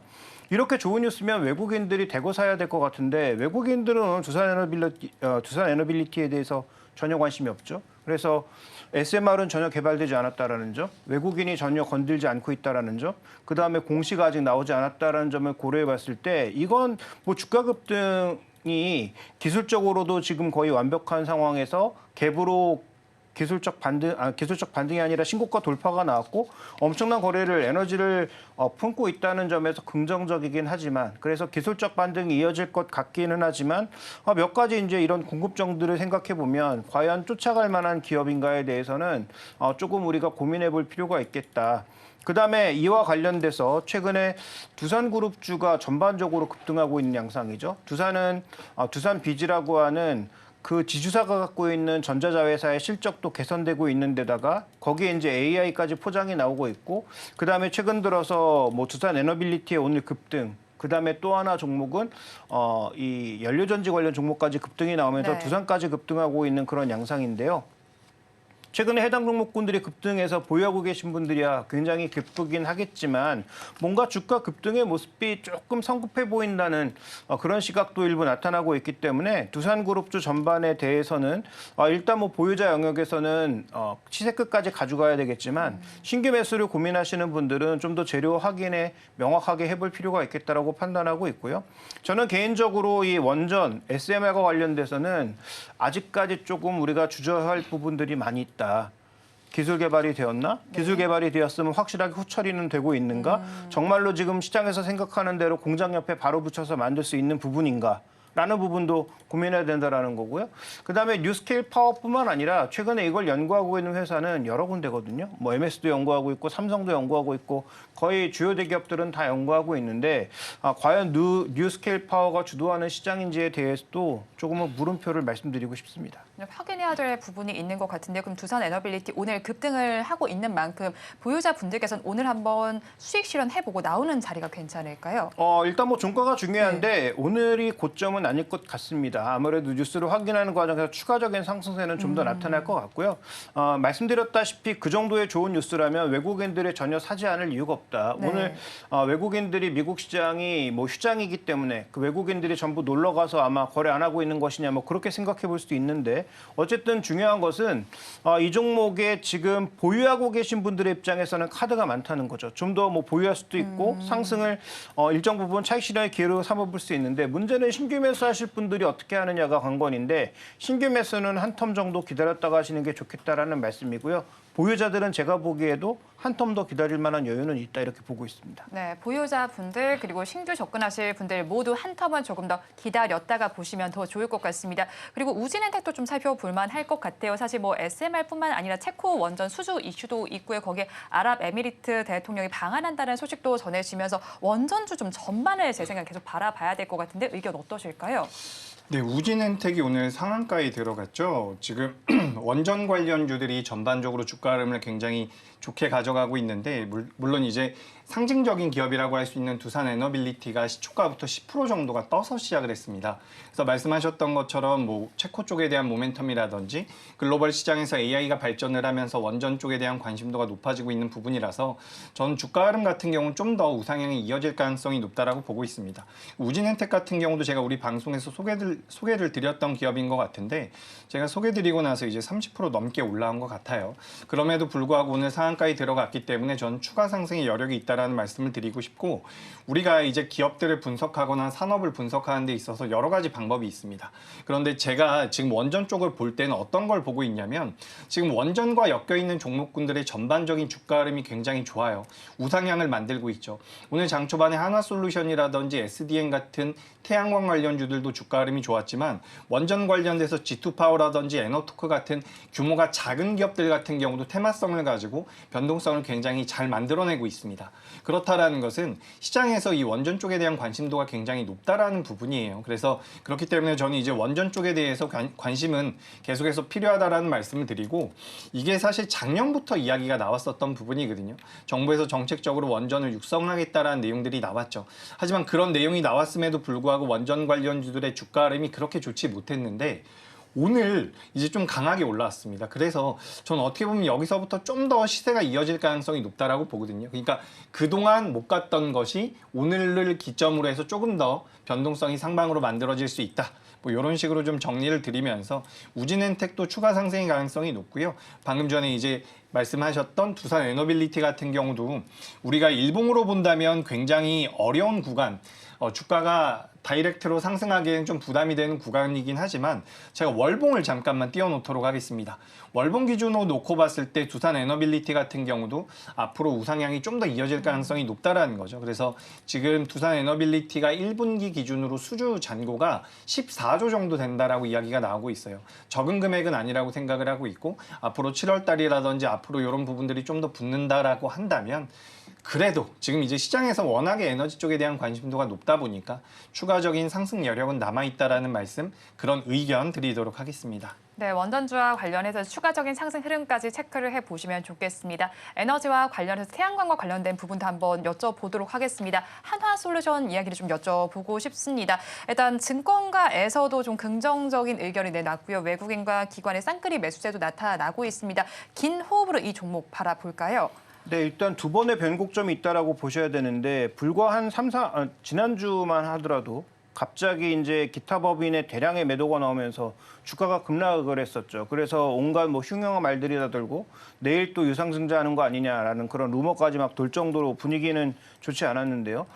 이렇게 좋은 뉴스면 외국인들이 대거 사야 될 것 같은데 외국인들은 두산에너빌리티에 대해서 전혀 관심이 없죠. 그래서 SMR은 전혀 개발되지 않았다라는 점, 외국인이 전혀 건들지 않고 있다라는 점, 그 다음에 공시가 아직 나오지 않았다라는 점을 고려해봤을 때 이건 뭐 주가 급등이 기술적으로도 지금 거의 완벽한 상황에서 갭으로 기술적 반등이 아니라 신고가 돌파가 나왔고 엄청난 거래를 에너지를 품고 있다는 점에서 긍정적이긴 하지만 그래서 기술적 반등이 이어질 것 같기는 하지만 몇 가지 이제 이런 궁금증들을 생각해 보면 과연 쫓아갈 만한 기업인가에 대해서는 조금 우리가 고민해 볼 필요가 있겠다. 그다음에 이와 관련돼서 최근에 두산그룹주가 전반적으로 급등하고 있는 양상이죠. 두산은 두산비즈라고 하는 그 지주사가 갖고 있는 전자자회사의 실적도 개선되고 있는 데다가 거기에 이제 AI까지 포장이 나오고 있고 그다음에 최근 들어서 뭐 두산 에너빌리티의 오늘 급등 그다음에 또 하나 종목은 이 연료전지 관련 종목까지 급등이 나오면서 네. 두산까지 급등하고 있는 그런 양상인데요. 최근에 해당 종목군들이 급등해서 보유하고 계신 분들이야 굉장히 기쁘긴 하겠지만 뭔가 주가 급등의 모습이 조금 성급해 보인다는 그런 시각도 일부 나타나고 있기 때문에 두산그룹주 전반에 대해서는 일단 뭐 보유자 영역에서는 시세 끝까지 가져가야 되겠지만 신규 매수를 고민하시는 분들은 좀 더 재료 확인에 명확하게 해볼 필요가 있겠다라고 판단하고 있고요. 저는 개인적으로 이 원전 SMR과 관련돼서는 아직까지 조금 우리가 주저할 부분들이 많이 있다. 기술 개발이 되었나? 네. 기술 개발이 되었으면 확실하게 후처리는 되고 있는가? 정말로 지금 시장에서 생각하는 대로 공장 옆에 바로 붙여서 만들 수 있는 부분인가? 라는 부분도 고민해야 된다라는 거고요. 그다음에 뉴스케일 파워뿐만 아니라 최근에 이걸 연구하고 있는 회사는 여러 군데거든요. 뭐 MS도 연구하고 있고 삼성도 연구하고 있고 거의 주요 대기업들은 다 연구하고 있는데 과연 뉴스케일 파워가 주도하는 시장인지에 대해서도 조금은 물음표를 말씀드리고 싶습니다. 확인해야 될 부분이 있는 것 같은데 그럼 두산 에너빌리티 오늘 급등을 하고 있는 만큼 보유자분들께서는 오늘 한번 수익 실현해보고 나오는 자리가 괜찮을까요? 일단 뭐 종가가 중요한데 오늘이 고점은 아닐 것 같습니다. 아무래도 뉴스를 확인하는 과정에서 추가적인 상승세는 좀 더 나타날 것 같고요. 말씀드렸다시피 그 정도의 좋은 뉴스라면 외국인들이 전혀 사지 않을 이유가 없다. 네. 오늘 외국인들이 미국 시장이 뭐 휴장이기 때문에 그 외국인들이 전부 놀러 가서 아마 거래 안 하고 있는 것이냐 뭐 그렇게 생각해 볼 수도 있는데 어쨌든 중요한 것은 이 종목에 지금 보유하고 계신 분들의 입장에서는 카드가 많다는 거죠. 좀 더 뭐 보유할 수도 있고 상승을 일정 부분 차익 실현의 기회로 삼아볼 수 있는데 문제는 신규 매수하실 분들이 어떻게 하느냐가 관건인데 신규 매수는 한 텀 정도 기다렸다가 하시는 게 좋겠다라는 말씀이고요. 보유자들은 제가 보기에도 한 텀 더 기다릴 만한 여유는 있다 이렇게 보고 있습니다. 네, 보유자분들 그리고 신규 접근하실 분들 모두 한 텀은 조금 더 기다렸다가 보시면 더 좋을 것 같습니다. 그리고 우진엔텍도 좀 살펴볼 만할 것 같아요. 사실 뭐 SMR뿐만 아니라 체코 원전 수주 이슈도 있고요. 거기에 아랍에미리트 대통령이 방한한다는 소식도 전해지면서 원전주 좀 전반을 제 생각에 계속 바라봐야 될 것 같은데 의견 어떠실까요? 네, 우진엔텍이 오늘 상한가에 들어갔죠. 지금 원전 관련주들이 전반적으로 주가 흐름을 굉장히 좋게 가져가고 있는데 물론 이제 상징적인 기업이라고 할 수 있는 두산 에너빌리티가 시초가부터 10% 정도가 떠서 시작을 했습니다. 그래서 말씀하셨던 것처럼 뭐 체코 쪽에 대한 모멘텀이라든지 글로벌 시장에서 AI가 발전을 하면서 원전 쪽에 대한 관심도가 높아지고 있는 부분이라서 저는 주가 흐름 같은 경우는 좀 더 우상향이 이어질 가능성이 높다라고 보고 있습니다. 우진엔텍 같은 경우도 제가 우리 방송에서 소개를 드렸던 기업인 것 같은데 제가 소개드리고 나서 이제 30% 넘게 올라온 것 같아요. 그럼에도 불구하고 오늘 상한가에 들어갔기 때문에 저는 추가 상승의 여력이 있다라는 말씀을 드리고 싶고 우리가 이제 기업들을 분석하거나 산업을 분석하는 데 있어서 여러 가지 방법이 있습니다. 그런데 제가 지금 원전 쪽을 볼 때는 어떤 걸 보고 있냐면 지금 원전과 엮여 있는 종목군들의 전반적인 주가 흐름이 굉장히 좋아요. 우상향을 만들고 있죠. 오늘 장 초반에 하나솔루션이라든지 SDN 같은 태양광 관련주들도 주가 흐름이 좋았지만 원전 관련돼서 G2파워라든지 에너토크 같은 규모가 작은 기업들 같은 경우도 테마성을 가지고 변동성을 굉장히 잘 만들어내고 있습니다. 그렇다라는 것은 시장에서 이 원전 쪽에 대한 관심도가 굉장히 높다라는 부분이에요. 그래서 그렇기 때문에 저는 이제 원전 쪽에 대해서 관심은 계속해서 필요하다라는 말씀을 드리고 이게 사실 작년부터 이야기가 나왔었던 부분이거든요. 정부에서 정책적으로 원전을 육성하겠다라는 내용들이 나왔죠. 하지만 그런 내용이 나왔음에도 불구하고 원전 관련주들의 주가 흐름이 그렇게 좋지 못했는데 오늘 이제 좀 강하게 올라왔습니다. 그래서 저는 어떻게 보면 여기서부터 좀 더 시세가 이어질 가능성이 높다라고 보거든요. 그러니까 그동안 못 갔던 것이 오늘을 기점으로 해서 조금 더 변동성이 상방으로 만들어질 수 있다. 뭐 이런 식으로 좀 정리를 드리면서 우진엔텍도 추가 상승의 가능성이 높고요. 방금 전에 이제 말씀하셨던 두산 에너빌리티 같은 경우도 우리가 일봉으로 본다면 굉장히 어려운 구간, 주가가 다이렉트로 상승하기에는 좀 부담이 되는 구간이긴 하지만 제가 월봉을 잠깐만 띄워놓도록 하겠습니다. 월봉 기준으로 놓고 봤을 때 두산 에너빌리티 같은 경우도 앞으로 우상향이 좀 더 이어질 가능성이 높다라는 거죠. 그래서 지금 두산 에너빌리티가 1분기 기준으로 수주 잔고가 14조 정도 된다라고 이야기가 나오고 있어요. 적은 금액은 아니라고 생각을 하고 있고 앞으로 7월 달이라든지 앞으로 이런 부분들이 좀 더 붙는다라고 한다면 그래도 지금 이제 시장에서 워낙에 에너지 쪽에 대한 관심도가 높다 보니까 추가적인 상승 여력은 남아있다라는 말씀, 그런 의견 드리도록 하겠습니다. 네, 원전주와 관련해서 추가적인 상승 흐름까지 체크를 해보시면 좋겠습니다. 에너지와 관련해서 태양광과 관련된 부분도 한번 여쭤보도록 하겠습니다. 한화솔루션 이야기를 좀 여쭤보고 싶습니다. 일단 증권가에서도 좀 긍정적인 의견이 내놨고요. 외국인과 기관의 쌍끌이 매수세도 나타나고 있습니다. 긴 호흡으로 이 종목 바라볼까요? 네, 일단 두 번의 변곡점이 있다라고 보셔야 되는데 불과 한 지난주만 하더라도 갑자기 이제 기타 법인의 대량의 매도가 나오면서 주가가 급락을 했었죠. 그래서 온갖 뭐 흉흉한 말들이 다 들고 내일 또 유상증자하는 거 아니냐라는 그런 루머까지 막 돌 정도로 분위기는 좋지 않았는데요.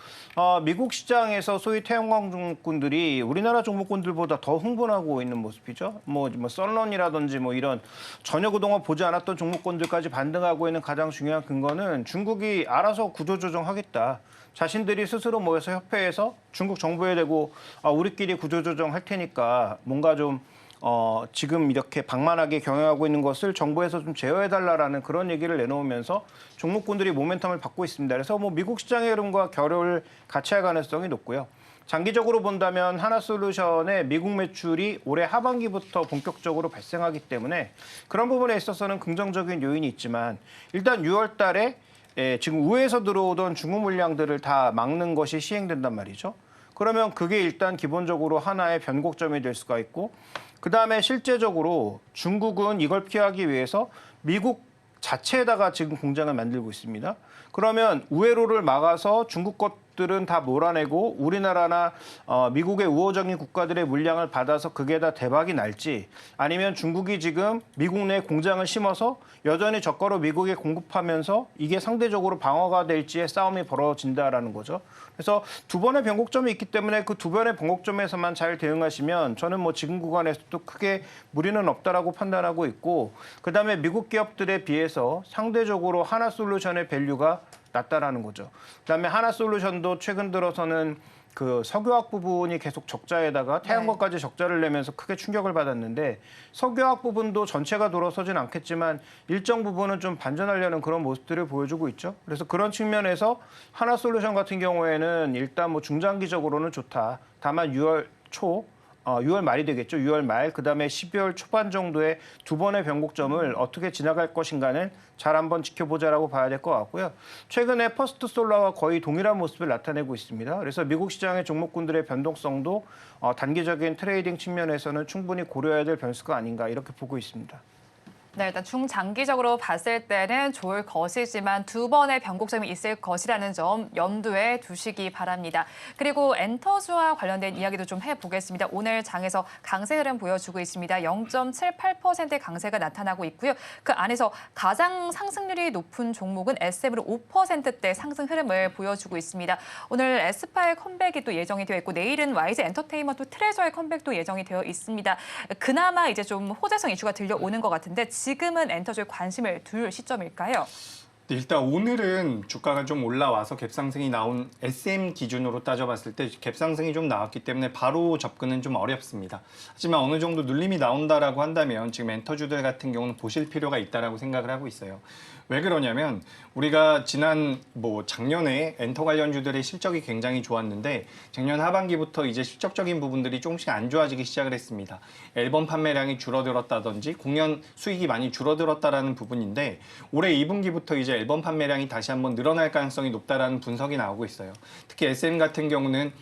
미국 시장에서 소위 태양광 종목군들이 우리나라 종목군들보다 더 흥분하고 있는 모습이죠. 뭐 썬런이라든지 뭐 이런 전혀 그동안 보지 않았던 종목군들까지 반등하고 있는 가장 중요한 근거는 중국이 알아서 구조조정하겠다. 자신들이 스스로 모여서 협회에서 중국 정부에 대고 우리끼리 구조조정 할 테니까 뭔가 좀 지금 이렇게 방만하게 경영하고 있는 것을 정부에서 좀 제어해달라라는 그런 얘기를 내놓으면서 종목군들이 모멘텀을 받고 있습니다. 그래서 뭐 미국 시장의 흐름과 결을 같이 할 가능성이 높고요. 장기적으로 본다면 하나솔루션의 미국 매출이 올해 하반기부터 본격적으로 발생하기 때문에 그런 부분에 있어서는 긍정적인 요인이 있지만 일단 6월 달에 지금 우회에서 들어오던 중국 물량들을 다 막는 것이 시행된단 말이죠. 그러면 그게 일단 기본적으로 하나의 변곡점이 될 수가 있고 그다음에 실제적으로 중국은 이걸 피하기 위해서 미국 자체에다가 지금 공장을 만들고 있습니다. 그러면 우회로를 막아서 중국 것들은 다 몰아내고 우리나라나 미국의 우호적인 국가들의 물량을 받아서 그게 다 대박이 날지 아니면 중국이 지금 미국 내 공장을 심어서 여전히 저가로 미국에 공급하면서 이게 상대적으로 방어가 될지의 싸움이 벌어진다라는 거죠. 그래서 두 번의 변곡점이 있기 때문에 그 두 번의 변곡점에서만 잘 대응하시면 저는 뭐 지금 구간에서도 크게 무리는 없다라고 판단하고 있고 그다음에 미국 기업들에 비해서 상대적으로 하나솔루션의 밸류가 낮다라는 거죠. 그다음에 하나솔루션도 최근 들어서는 그 석유화학 부분이 계속 적자에다가 태양광까지 적자를 내면서 크게 충격을 받았는데 석유화학 부분도 전체가 돌아서진 않겠지만 일정 부분은 좀 반전하려는 그런 모습들을 보여주고 있죠. 그래서 그런 측면에서 하나솔루션 같은 경우에는 일단 뭐 중장기적으로는 좋다. 다만 6월 말이 되겠죠. 6월 말, 그다음에 12월 초반 정도의 두 번의 변곡점을 어떻게 지나갈 것인가는 잘 한번 지켜보자라고 봐야 될 것 같고요. 최근에 퍼스트 솔라와 거의 동일한 모습을 나타내고 있습니다. 그래서 미국 시장의 종목군들의 변동성도 단기적인 트레이딩 측면에서는 충분히 고려해야 될 변수가 아닌가 이렇게 보고 있습니다. 네, 일단 중장기적으로 봤을 때는 좋을 것이지만 두 번의 변곡점이 있을 것이라는 점 염두에 두시기 바랍니다. 그리고 엔터주와 관련된 이야기도 좀 해보겠습니다. 오늘 장에서 강세 흐름 보여주고 있습니다. 0.78%의 강세가 나타나고 있고요. 그 안에서 가장 상승률이 높은 종목은 SM으로 5%대 상승 흐름을 보여주고 있습니다. 오늘 에스파의 컴백이 또 예정이 되어 있고 내일은 YG 엔터테인먼트 트레저의 컴백도 예정이 되어 있습니다. 그나마 이제 좀 호재성 이슈가 들려오는 것 같은데 지금은 엔터주에 관심을 둘 시점일까요? 네, 일단 오늘은 주가가 좀 올라와서 갭상승이 나온 SM 기준으로 따져봤을 때 갭상승이 좀 나왔기 때문에 바로 접근은 좀 어렵습니다. 하지만 어느 정도 눌림이 나온다라고 한다면 지금 엔터주들 같은 경우는 보실 필요가 있다라고 생각을 하고 있어요. 왜 그러냐면 우리가 지난 작년에 엔터 관련주들의 실적이 굉장히 좋았는데 작년 하반기부터 이제 실적적인 부분들이 조금씩 안 좋아지기 시작을 했습니다. 앨범 판매량이 줄어들었다든지 공연 수익이 많이 줄어들었다라는 부분인데 올해 2분기부터 이제 앨범 판매량이 다시 한번 늘어날 가능성이 높다라는 분석이 나오고 있어요. 특히 SM 같은 경우는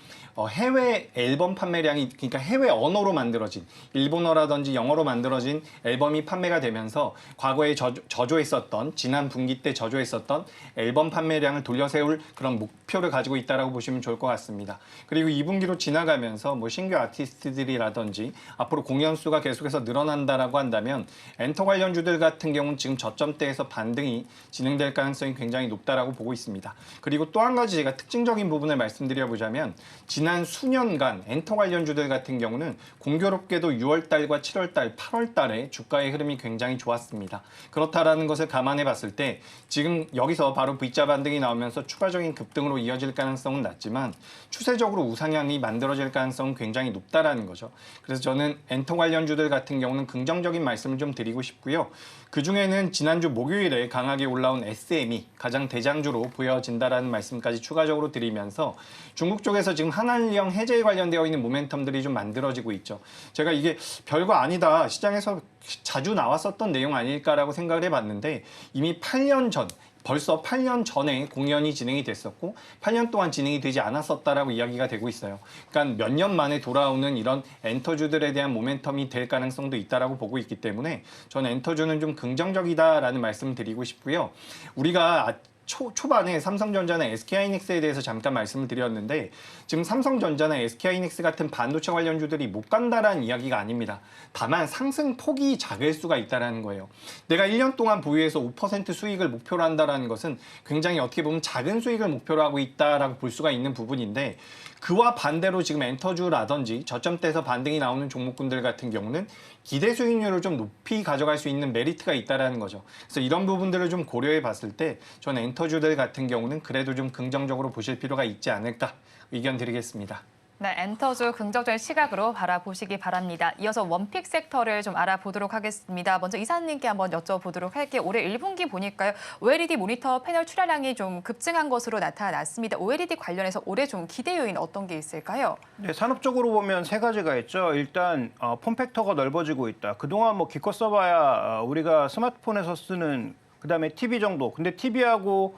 해외 앨범 판매량이 그러니까 해외 언어로 만들어진 일본어라든지 영어로 만들어진 앨범이 판매가 되면서 과거에 저조했었던 지난 분기 때 저조했었던 앨범 판매량을 돌려세울 그런 목표를 가지고 있다라고 보시면 좋을 것 같습니다. 그리고 2분기로 지나가면서 신규 아티스트들이라든지 앞으로 공연 수가 계속해서 늘어난다라고 한다면 엔터 관련주들 같은 경우는 지금 저점대에서 반등이 진행될 가능성이 굉장히 높다라고 보고 있습니다. 그리고 또 한 가지 제가 특징적인 부분을 말씀드려보자면 지난 수년간 엔터 관련주들 같은 경우는 공교롭게도 6월달과 7월달, 8월달에 주가의 흐름이 굉장히 좋았습니다. 그렇다라는 것을 감안해 봤을 때 지금 여기서 바로 V자 반등이 나오면서 추가적인 급등으로 이어질 가능성은 낮지만 추세적으로 우상향이 만들어질 가능성은 굉장히 높다라는 거죠. 그래서 저는 엔터 관련주들 같은 경우는 긍정적인 말씀을 좀 드리고 싶고요. 그중에는 지난주 목요일에 강하게 올라온 SM이 가장 대장주로 보여진다라는 말씀까지 추가적으로 드리면서 중국 쪽에서 지금 한한령 해제에 관련되어 있는 모멘텀들이 좀 만들어지고 있죠. 제가 이게 별거 아니다. 시장에서 자주 나왔었던 내용 아닐까라고 생각을 해봤는데 이미 8년 전 벌써 8년 전에 공연이 진행이 됐었고 8년 동안 진행이 되지 않았었다라고 이야기가 되고 있어요. 그러니까 몇 년 만에 돌아오는 이런 엔터주들에 대한 모멘텀이 될 가능성도 있다라고 보고 있기 때문에 저는 엔터주는 좀 긍정적이다라는 말씀을 드리고 싶고요. 우리가 초반에 삼성전자나 SK하이닉스에 대해서 잠깐 말씀을 드렸는데 지금 삼성전자나 SK하이닉스 같은 반도체 관련주들이 못 간다라는 이야기가 아닙니다. 다만 상승 폭이 작을 수가 있다는 거예요. 내가 1년 동안 보유해서 5% 수익을 목표로 한다는 것은 굉장히 어떻게 보면 작은 수익을 목표로 하고 있다라고 볼 수가 있는 부분인데 그와 반대로 지금 엔터주라든지 저점대에서 반등이 나오는 종목군들 같은 경우는 기대 수익률을 좀 높이 가져갈 수 있는 메리트가 있다는 거죠. 그래서 이런 부분들을 좀 고려해 봤을 때 저는 엔터주들 같은 경우는 그래도 좀 긍정적으로 보실 필요가 있지 않을까 의견 드리겠습니다. 네, 엔터주 긍정적인 시각으로 바라보시기 바랍니다. 이어서 원픽 섹터를 좀 알아보도록 하겠습니다. 먼저 이사님께 한번 여쭤보도록 할게요. 올해 1분기 보니까요. OLED 모니터 패널 출하량이 좀 급증한 것으로 나타났습니다. OLED 관련해서 올해 좀 기대 요인 어떤 게 있을까요? 네, 산업적으로 보면 세 가지가 있죠. 일단 폼팩터가 넓어지고 있다. 그동안 기껏 써봐야 우리가 스마트폰에서 쓰는 그다음에 TV 정도. 근데 TV하고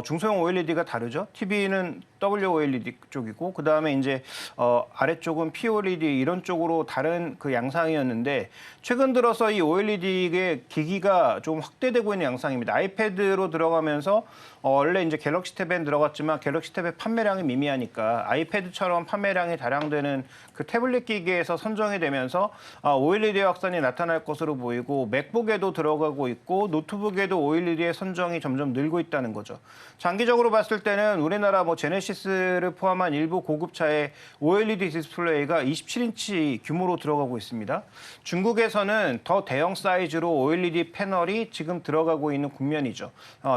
중소형 OLED가 다르죠. TV는 WOLED 쪽이고 그다음에 이제 아래쪽은 POLED 이런 쪽으로 다른 그 양상이었는데 최근 들어서 이 OLED의 기기가 좀 확대되고 있는 양상입니다. 아이패드로 들어가면서 원래 이제 갤럭시 탭엔 들어갔지만 갤럭시 탭의 판매량이 미미하니까 아이패드처럼 판매량이 다량되는 그 태블릿 기기에서 선정이 되면서 OLED 확산이 나타날 것으로 보이고 맥북에도 들어가고 있고 노트북에도 OLED의 선정이 점점 늘고 있다는 거죠. 장기적으로 봤을 때는 우리나라 뭐 제네시스를 포함한 일부 고급차에 OLED 디스플레이가 27인치 규모로 들어가고 있습니다. 중국에서는 더 대형 사이즈로 OLED 패널이 지금 들어가고 있는 국면이죠.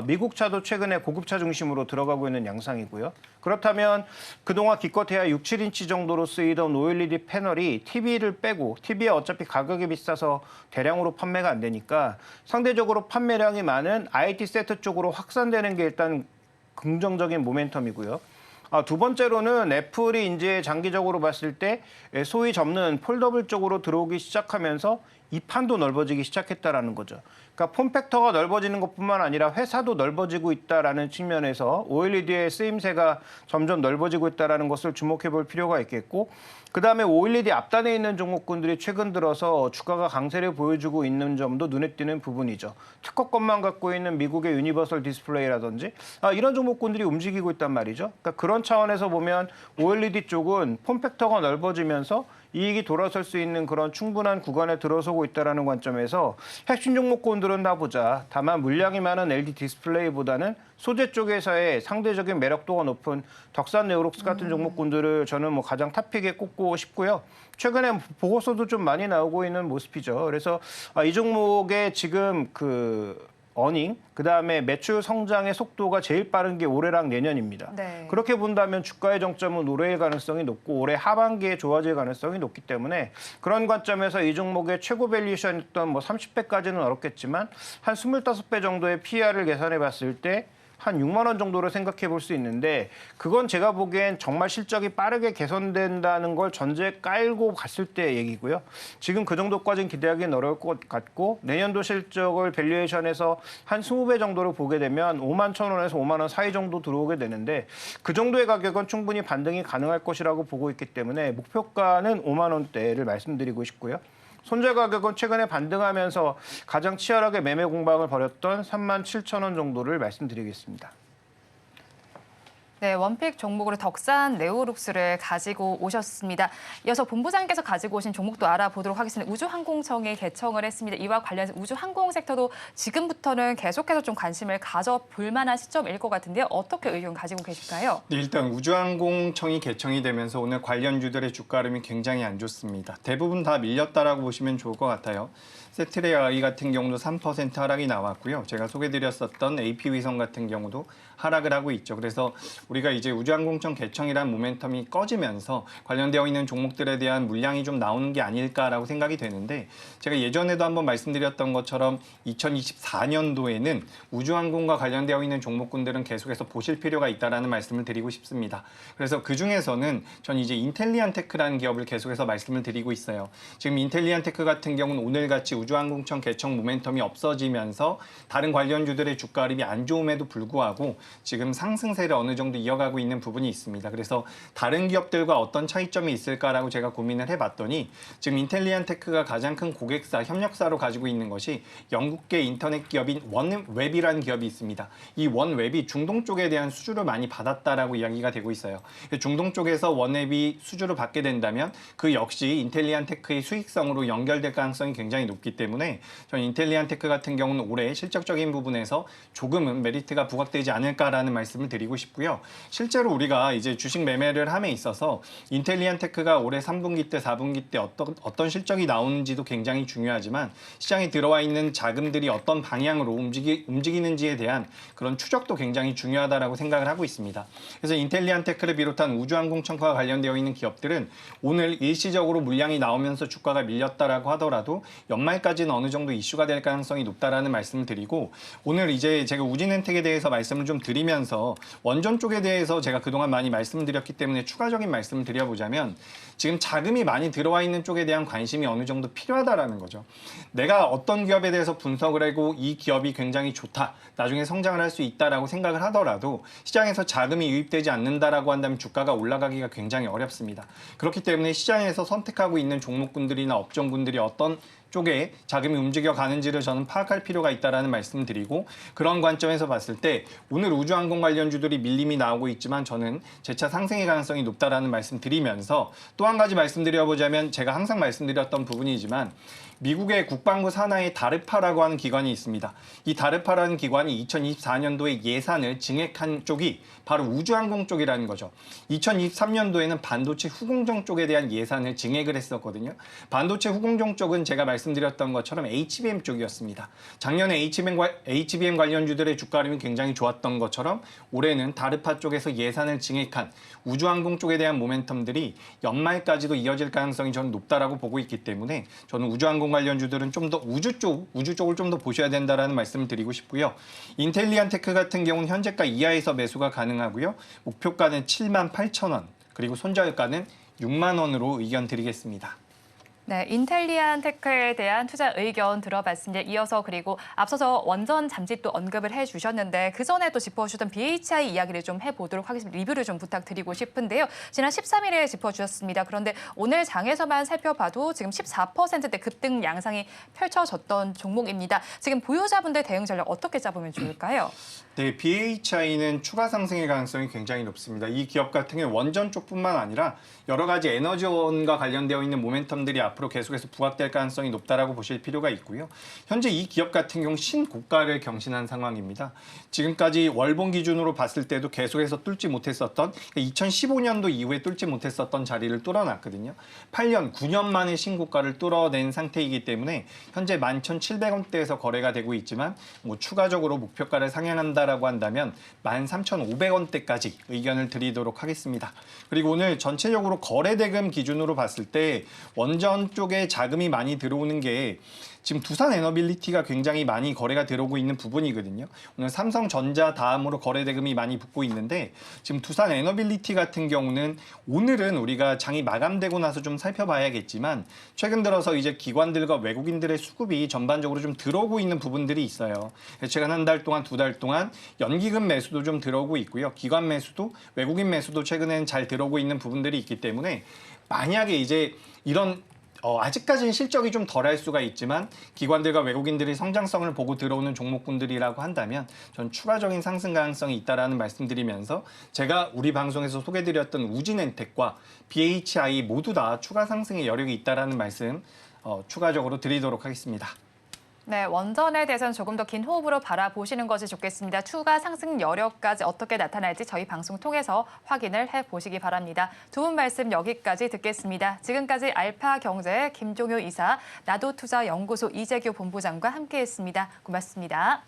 미국 차도 최근에 고급차 중심으로 들어가고 있는 양상이고요. 그렇다면 그동안 기껏해야 6, 7인치 정도로 쓰이던 OLED 패널이 TV를 빼고 TV에 어차피 가격이 비싸서 대량으로 판매가 안 되니까 상대적으로 판매량이 많은 IT 세트 쪽으로 확산되는 게 일단 긍정적인 모멘텀이고요. 두 번째로는 애플이 이제 장기적으로 봤을 때 소위 접는 폴더블 쪽으로 들어오기 시작하면서 이 판도 넓어지기 시작했다라는 거죠. 그러니까 폼팩터가 넓어지는 것뿐만 아니라 회사도 넓어지고 있다라는 측면에서 OLED의 쓰임새가 점점 넓어지고 있다라는 것을 주목해 볼 필요가 있겠고 그다음에 OLED 앞단에 있는 종목군들이 최근 들어서 주가가 강세를 보여주고 있는 점도 눈에 띄는 부분이죠. 특허권만 갖고 있는 미국의 유니버설 디스플레이라든지 이런 종목군들이 움직이고 있단 말이죠. 그러니까 그런 차원에서 보면 OLED 쪽은 폼팩터가 넓어지면서 이익이 돌아설 수 있는 그런 충분한 구간에 들어서고 있다는 관점에서 핵심 종목군들은 다 보자. 다만 물량이 많은 LG 디스플레이보다는 소재 쪽에서의 상대적인 매력도가 높은 덕산 네오록스 같은 종목군들을 저는 뭐 가장 탑픽에 꼽고 싶고요. 최근에 보고서도 좀 많이 나오고 있는 모습이죠. 그래서 이 종목의 지금 어닝, 그다음에 매출 성장의 속도가 제일 빠른 게 올해랑 내년입니다. 네. 그렇게 본다면 주가의 정점은 올해의 가능성이 높고 올해 하반기에 좋아질 가능성이 높기 때문에 그런 관점에서 이 종목의 최고 밸류에이션이었던 뭐 30배까지는 어렵겠지만 한 25배 정도의 PER을 계산해 봤을 때 한 6만 원 정도로 생각해 볼 수 있는데 그건 제가 보기엔 정말 실적이 빠르게 개선된다는 걸 전제 깔고 갔을 때 얘기고요. 지금 그 정도까지는 기대하기는 어려울 것 같고 내년도 실적을 밸류에이션에서 한 20배 정도를 보게 되면 5만 1,000원에서 5만 원 사이 정도 들어오게 되는데 그 정도의 가격은 충분히 반등이 가능할 것이라고 보고 있기 때문에 목표가는 5만 원대를 말씀드리고 싶고요. 손절 가격은 최근에 반등하면서 가장 치열하게 매매 공방을 벌였던 37,000원 정도를 말씀드리겠습니다. 네, 원픽 종목으로 덕산 네오룩스를 가지고 오셨습니다. 이어서 본부장께서 가지고 오신 종목도 알아보도록 하겠습니다. 우주항공청이 개청을 했습니다. 이와 관련해서 우주항공 섹터도 지금부터는 계속해서 좀 관심을 가져볼 만한 시점일 것 같은데요. 어떻게 의견 가지고 계실까요? 네, 일단 우주항공청이 개청이 되면서 오늘 관련주들의 주가 흐름이 굉장히 안 좋습니다. 대부분 다 밀렸다라고 보시면 좋을 것 같아요. 세트레아이 같은 경우도 3% 하락이 나왔고요. 제가 소개드렸었던 AP위성 같은 경우도 하락을 하고 있죠. 그래서 우리가 이제 우주항공청 개청이란 모멘텀이 꺼지면서 관련되어 있는 종목들에 대한 물량이 좀 나오는 게 아닐까라고 생각이 되는데 제가 예전에도 한번 말씀드렸던 것처럼 2024년도에는 우주항공과 관련되어 있는 종목군들은 계속해서 보실 필요가 있다라는 말씀을 드리고 싶습니다. 그래서 그중에서는 전 이제 인텔리안테크라는 기업을 계속해서 말씀을 드리고 있어요. 지금 인텔리안테크 같은 경우는 오늘같이 우주항공청 개청 모멘텀이 없어지면서 다른 관련주들의 주가 흐름이 안 좋음에도 불구하고 지금 상승세를 어느 정도 이어가고 있는 부분이 있습니다. 그래서 다른 기업들과 어떤 차이점이 있을까라고 제가 고민을 해봤더니 지금 인텔리안테크가 가장 큰 고객사, 협력사로 가지고 있는 것이 영국계 인터넷 기업인 원웹이라는 기업이 있습니다. 이 원웹이 중동 쪽에 대한 수주를 많이 받았다라고 이야기가 되고 있어요. 중동 쪽에서 원웹이 수주를 받게 된다면 그 역시 인텔리안테크의 수익성으로 연결될 가능성이 굉장히 높기 때문에 저는 인텔리안테크 같은 경우는 올해 실적적인 부분에서 조금은 메리트가 부각되지 않을까라는 말씀을 드리고 싶고요. 실제로 우리가 이제 주식 매매를 함에 있어서 인텔리안테크가 올해 3분기 때, 4분기 때 어떤 실적이 나오는지도 굉장히 중요하지만 시장에 들어와 있는 자금들이 어떤 방향으로 움직이는지에 대한 그런 추적도 굉장히 중요하다라고 생각을 하고 있습니다. 그래서 인텔리안테크를 비롯한 우주항공청과 관련되어 있는 기업들은 오늘 일시적으로 물량이 나오면서 주가가 밀렸다라고 하더라도 연말까지는 어느 정도 이슈가 될 가능성이 높다라는 말씀을 드리고 오늘 이제 제가 우진엔텍에 대해서 말씀을 좀 드리면서 원전 쪽에 부분에 대해서 제가 그동안 많이 말씀드렸기 때문에 추가적인 말씀을 드려보자면 지금 자금이 많이 들어와 있는 쪽에 대한 관심이 어느 정도 필요하다라는 거죠. 내가 어떤 기업에 대해서 분석을 하고 이 기업이 굉장히 좋다, 나중에 성장을 할 수 있다라고 생각을 하더라도 시장에서 자금이 유입되지 않는다라고 한다면 주가가 올라가기가 굉장히 어렵습니다. 그렇기 때문에 시장에서 선택하고 있는 종목군들이나 업종군들이 어떤 쪽에 자금이 움직여 가는지를 저는 파악할 필요가 있다라는 말씀을 드리고, 그런 관점에서 봤을 때 오늘 우주항공 관련주들이 밀림이 나오고 있지만 저는 재차 상승의 가능성이 높다라는 말씀 드리면서 또 한 가지 말씀드려보자면 제가 항상 말씀드렸던 부분이지만 미국의 국방부 산하에 다르파라고 하는 기관이 있습니다. 이 다르파라는 기관이 2024년도에 예산을 증액한 쪽이 바로 우주항공 쪽이라는 거죠. 2023년도에는 반도체 후공정 쪽에 대한 예산을 증액을 했었거든요. 반도체 후공정 쪽은 제가 말씀드렸던 것처럼 HBM 쪽이었습니다. 작년에 HBM 관련주들의 주가 흐름이 굉장히 좋았던 것처럼 올해는 다르파 쪽에서 예산을 증액한 우주항공 쪽에 대한 모멘텀들이 연말까지도 이어질 가능성이 저는 높다라고 보고 있기 때문에 저는 우주항공 관련주들은 좀 더 우주 쪽을 좀 더 보셔야 된다라는 말씀을 드리고 싶고요. 인텔리안테크 같은 경우는 현재가 이하에서 매수가 가능하고요. 목표가는 78,000원, 그리고 손절가는 6만 원으로 의견 드리겠습니다. 네, 인텔리안 테크에 대한 투자 의견 들어봤습니다. 이어서 그리고 앞서서 원전 잠시 또 언급을 해주셨는데 그 전에 또 짚어주셨던 BHI 이야기를 좀 해보도록 하겠습니다. 리뷰를 좀 부탁드리고 싶은데요. 지난 13일에 짚어주셨습니다. 그런데 오늘 장에서만 살펴봐도 지금 14%대 급등 양상이 펼쳐졌던 종목입니다. 지금 보유자분들 대응 전략 어떻게 잡으면 좋을까요? 네, BHI는 추가 상승의 가능성이 굉장히 높습니다. 이 기업 같은 경우 원전 쪽뿐만 아니라 여러 가지 에너지원과 관련되어 있는 모멘텀들이 앞으로 계속해서 부각될 가능성이 높다라고 보실 필요가 있고요. 현재 이 기업 같은 경우 신고가를 경신한 상황입니다. 지금까지 월봉 기준으로 봤을 때도 계속해서 뚫지 못했었던 2015년도 이후에 뚫지 못했었던 자리를 뚫어놨거든요. 8년, 9년 만에 신고가를 뚫어낸 상태이기 때문에 현재 11,700원대에서 거래가 되고 있지만 추가적으로 목표가를 상향한다라고 한다면 13,500원대까지 의견을 드리도록 하겠습니다. 그리고 오늘 전체적으로 거래대금 기준으로 봤을 때 원전 쪽에 자금이 많이 들어오는 게 지금 두산에너빌리티가 굉장히 많이 거래가 들어오고 있는 부분이거든요. 오늘 삼성전자 다음으로 거래대금이 많이 붙고 있는데 지금 두산에너빌리티 같은 경우는 오늘은 우리가 장이 마감되고 나서 좀 살펴봐야겠지만 최근 들어서 이제 기관들과 외국인들의 수급이 전반적으로 좀 들어오고 있는 부분들이 있어요. 최근 한 달 동안, 두 달 동안 연기금 매수도 좀 들어오고 있고요. 기관 매수도, 외국인 매수도 최근에는 잘 들어오고 있는 부분들이 있기 때문에 만약에 이제 이런 아직까지는 실적이 좀 덜할 수가 있지만 기관들과 외국인들이 성장성을 보고 들어오는 종목군들이라고 한다면 전 추가적인 상승 가능성이 있다라는 말씀드리면서 제가 우리 방송에서 소개드렸던 우진엔텍과 BHI 모두 다 추가 상승의 여력이 있다라는 말씀 추가적으로 드리도록 하겠습니다. 네, 원전에 대해서는 조금 더 긴 호흡으로 바라보시는 것이 좋겠습니다. 추가 상승 여력까지 어떻게 나타날지 저희 방송 통해서 확인을 해보시기 바랍니다. 두 분 말씀 여기까지 듣겠습니다. 지금까지 알파경제 김종효 이사, 나도투자연구소 이재규 본부장과 함께했습니다. 고맙습니다.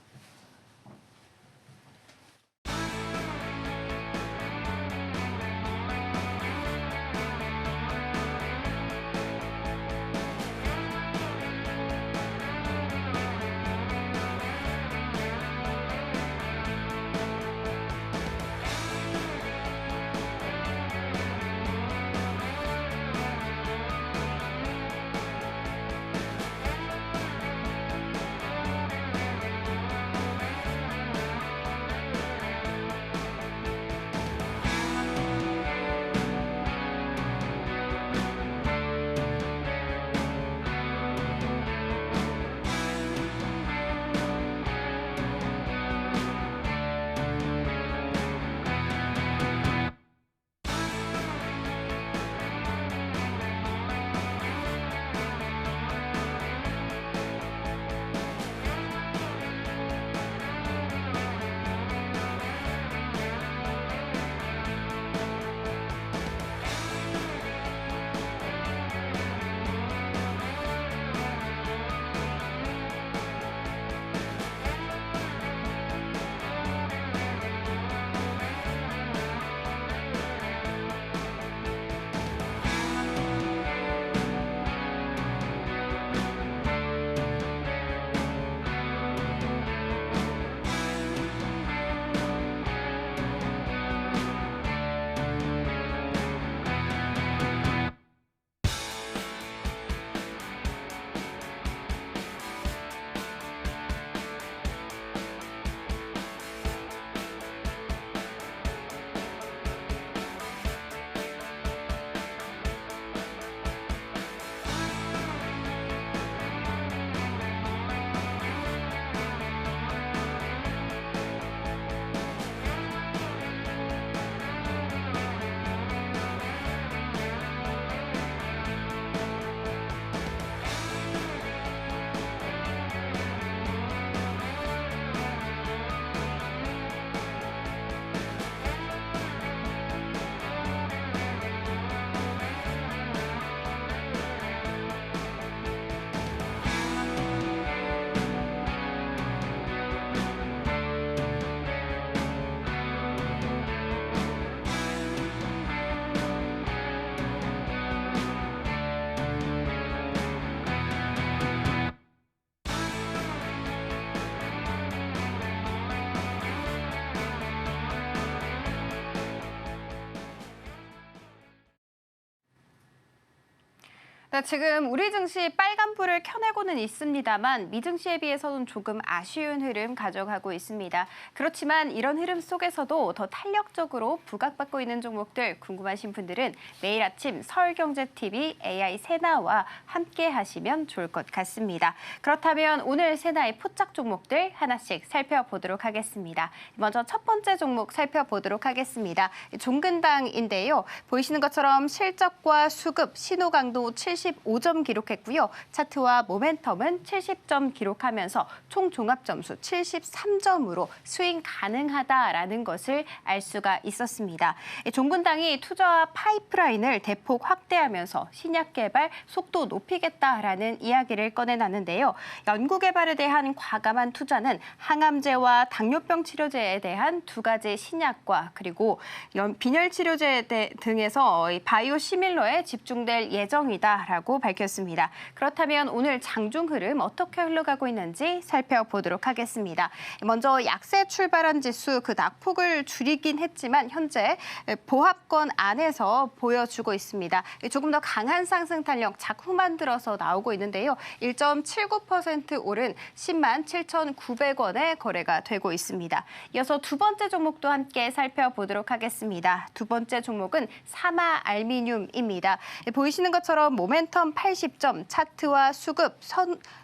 네, 지금 우리 증시 빨간불을 켜내고는 있습니다만 미증시에 비해서는 조금 아쉬운 흐름 가져가고 있습니다. 그렇지만 이런 흐름 속에서도 더 탄력적으로 부각받고 있는 종목들 궁금하신 분들은 매일 아침 서울경제TV AI 세나와 함께 하시면 좋을 것 같습니다. 그렇다면 오늘 세나의 포착 종목들 하나씩 살펴보도록 하겠습니다. 먼저 첫 번째 종목 살펴보도록 하겠습니다. 종근당인데요. 보이시는 것처럼 실적과 수급, 신호 강도 75점 기록했고요. 차트와 모멘텀은 70점 기록하면서 총 종합 점수 73점으로 스윙 가능하다라는 것을 알 수가 있었습니다. 종근당이 투자와 파이프라인을 대폭 확대하면서 신약 개발 속도 높이겠다라는 이야기를 꺼내놨는데요. 연구 개발에 대한 과감한 투자는 항암제와 당뇨병 치료제에 대한 두 가지 신약과 그리고 빈혈 치료제 등에서 바이오 시밀러에 집중될 예정이다라고 밝혔습니다. 그렇다면 오늘 장중 흐름 어떻게 흘러가고 있는지 살펴보도록 하겠습니다. 먼저 약세 출발한 지수 그 낙폭을 줄이긴 했지만 현재 보합권 안에서 보여주고 있습니다. 조금 더 강한 상승 탄력 작후만 들어서 나오고 있는데요. 1.79% 오른 10만 7,900원에 거래가 되고 있습니다. 이어서 두 번째 종목도 함께 살펴보도록 하겠습니다. 두 번째 종목은 사마알미늄입니다. 보이시는 것처럼 모멘텀 80점, 차트와 수급,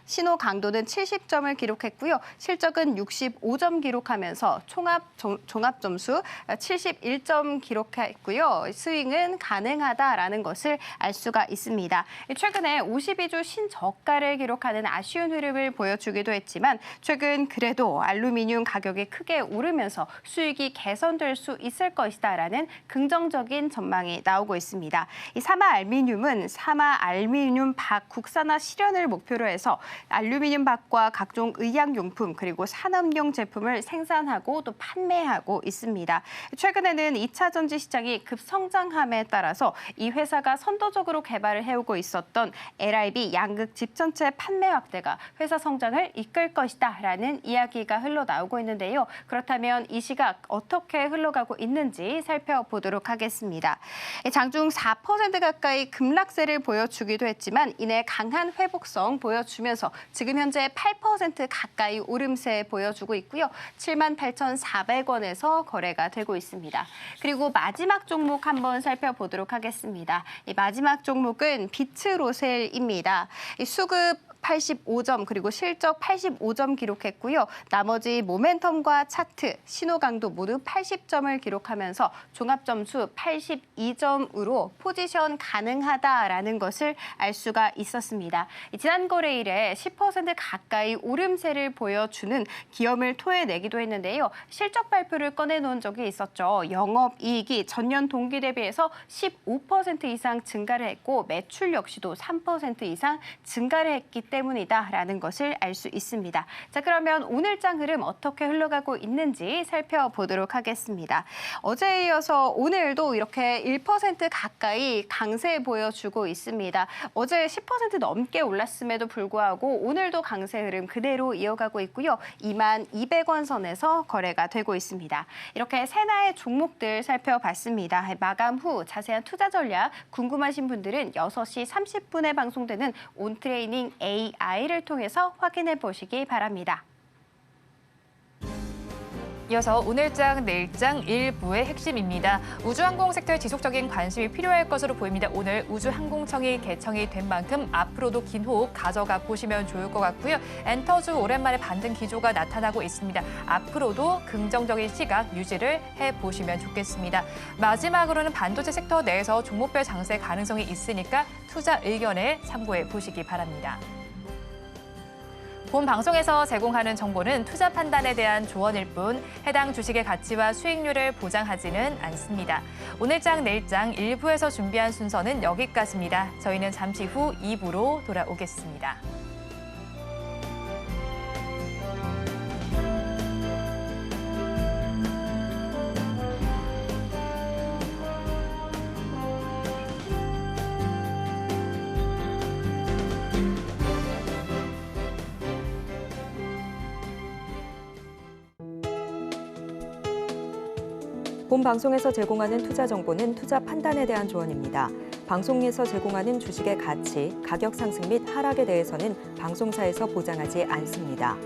신호 강도는 70점을 기록했고요. 실적은 65점 기록하면서 종합 점수 71점 기록했고요. 스윙은 가능하다라는 것을 알 수가 있습니다. 최근에 52주 신저가를 기록하는 아쉬운 흐름을 보여주기도 했지만 최근 그래도 알루미늄 가격이 크게 오르면서 수익이 개선될 수 있을 것이다라는 긍정적인 전망이 나오고 있습니다. 이 사마알미늄은 사마알미늄 박 국산화 실현을 목표로 해서 알루미늄 박과 각종 의약용품 그리고 산업용 제품을 생산하고 또 판매하고 있습니다. 최근에는 2차 전지 시장이 급성장함에 따라서 이 회사가 선도적으로 개발을 해오고 있었던 LIB 양극 집전체 판매 확대가 회사 성장을 이끌 것이다라는 이야기가 흘러나오고 있는데요. 그렇다면 이 시각 어떻게 흘러가고 있는지 살펴보도록 하겠습니다. 장중 4% 가까이 급락세를 보여주기도 했지만 이내 강한 회복성 보여주면서 지금 현재 8% 가까이 오름세 보여주고 있고요. 78,400원에서 거래가 되고 있습니다. 그리고 마지막 종목 한번 살펴보도록 하겠습니다. 이 마지막 종목은 비츠로셀입니다. 수급 85점 그리고 실적 85점 기록했고요. 나머지 모멘텀과 차트, 신호 강도 모두 80점을 기록하면서 종합 점수 82점으로 포지션 가능하다라는 것을 알 수가 있었습니다. 지난 거래일에 10% 가까이 오름세를 보여주는 기염을 토해내기도 했는데요. 실적 발표를 꺼내놓은 적이 있었죠. 영업이익이 전년 동기 대비해서 15% 이상 증가를 했고 매출 역시도 3% 이상 증가를 했기 때문이다라는 것을 알 수 있습니다. 자, 그러면 오늘장 흐름 어떻게 흘러가고 있는지 살펴보도록 하겠습니다. 어제에 이어서 오늘도 이렇게 1% 가까이 강세 보여주고 있습니다. 어제 10% 넘게 올랐음에도 불구하고 오늘도 강세 흐름 그대로 이어가고 있고요. 22,200원 선에서 거래가 되고 있습니다. 이렇게 세나의 종목들 살펴봤습니다. 마감 후 자세한 투자 전략 궁금하신 분들은 6시 30분에 방송되는 온트레이닝 AI를 통해서 확인해 보시기 바랍니다. 이어서 오늘장, 내일장 일부의 핵심입니다. 우주항공 섹터에 지속적인 관심이 필요할 것으로 보입니다. 오늘 우주항공청이 개청이 된 만큼 앞으로도 긴 호흡 가져가 보시면 좋을 것 같고요. 엔터주 오랜만에 반등 기조가 나타나고 있습니다. 앞으로도 긍정적인 시각 유지를 해보시면 좋겠습니다. 마지막으로는 반도체 섹터 내에서 종목별 장세 가능성이 있으니까 투자 의견을 참고해 보시기 바랍니다. 본 방송에서 제공하는 정보는 투자 판단에 대한 조언일 뿐 해당 주식의 가치와 수익률을 보장하지는 않습니다. 오늘장, 내일장 일부에서 준비한 순서는 여기까지입니다. 저희는 잠시 후 2부로 돌아오겠습니다. 본 방송에서 제공하는 투자 정보는 투자 판단에 대한 조언입니다. 방송에서 제공하는 주식의 가치, 가격 상승 및 하락에 대해서는 방송사에서 보장하지 않습니다.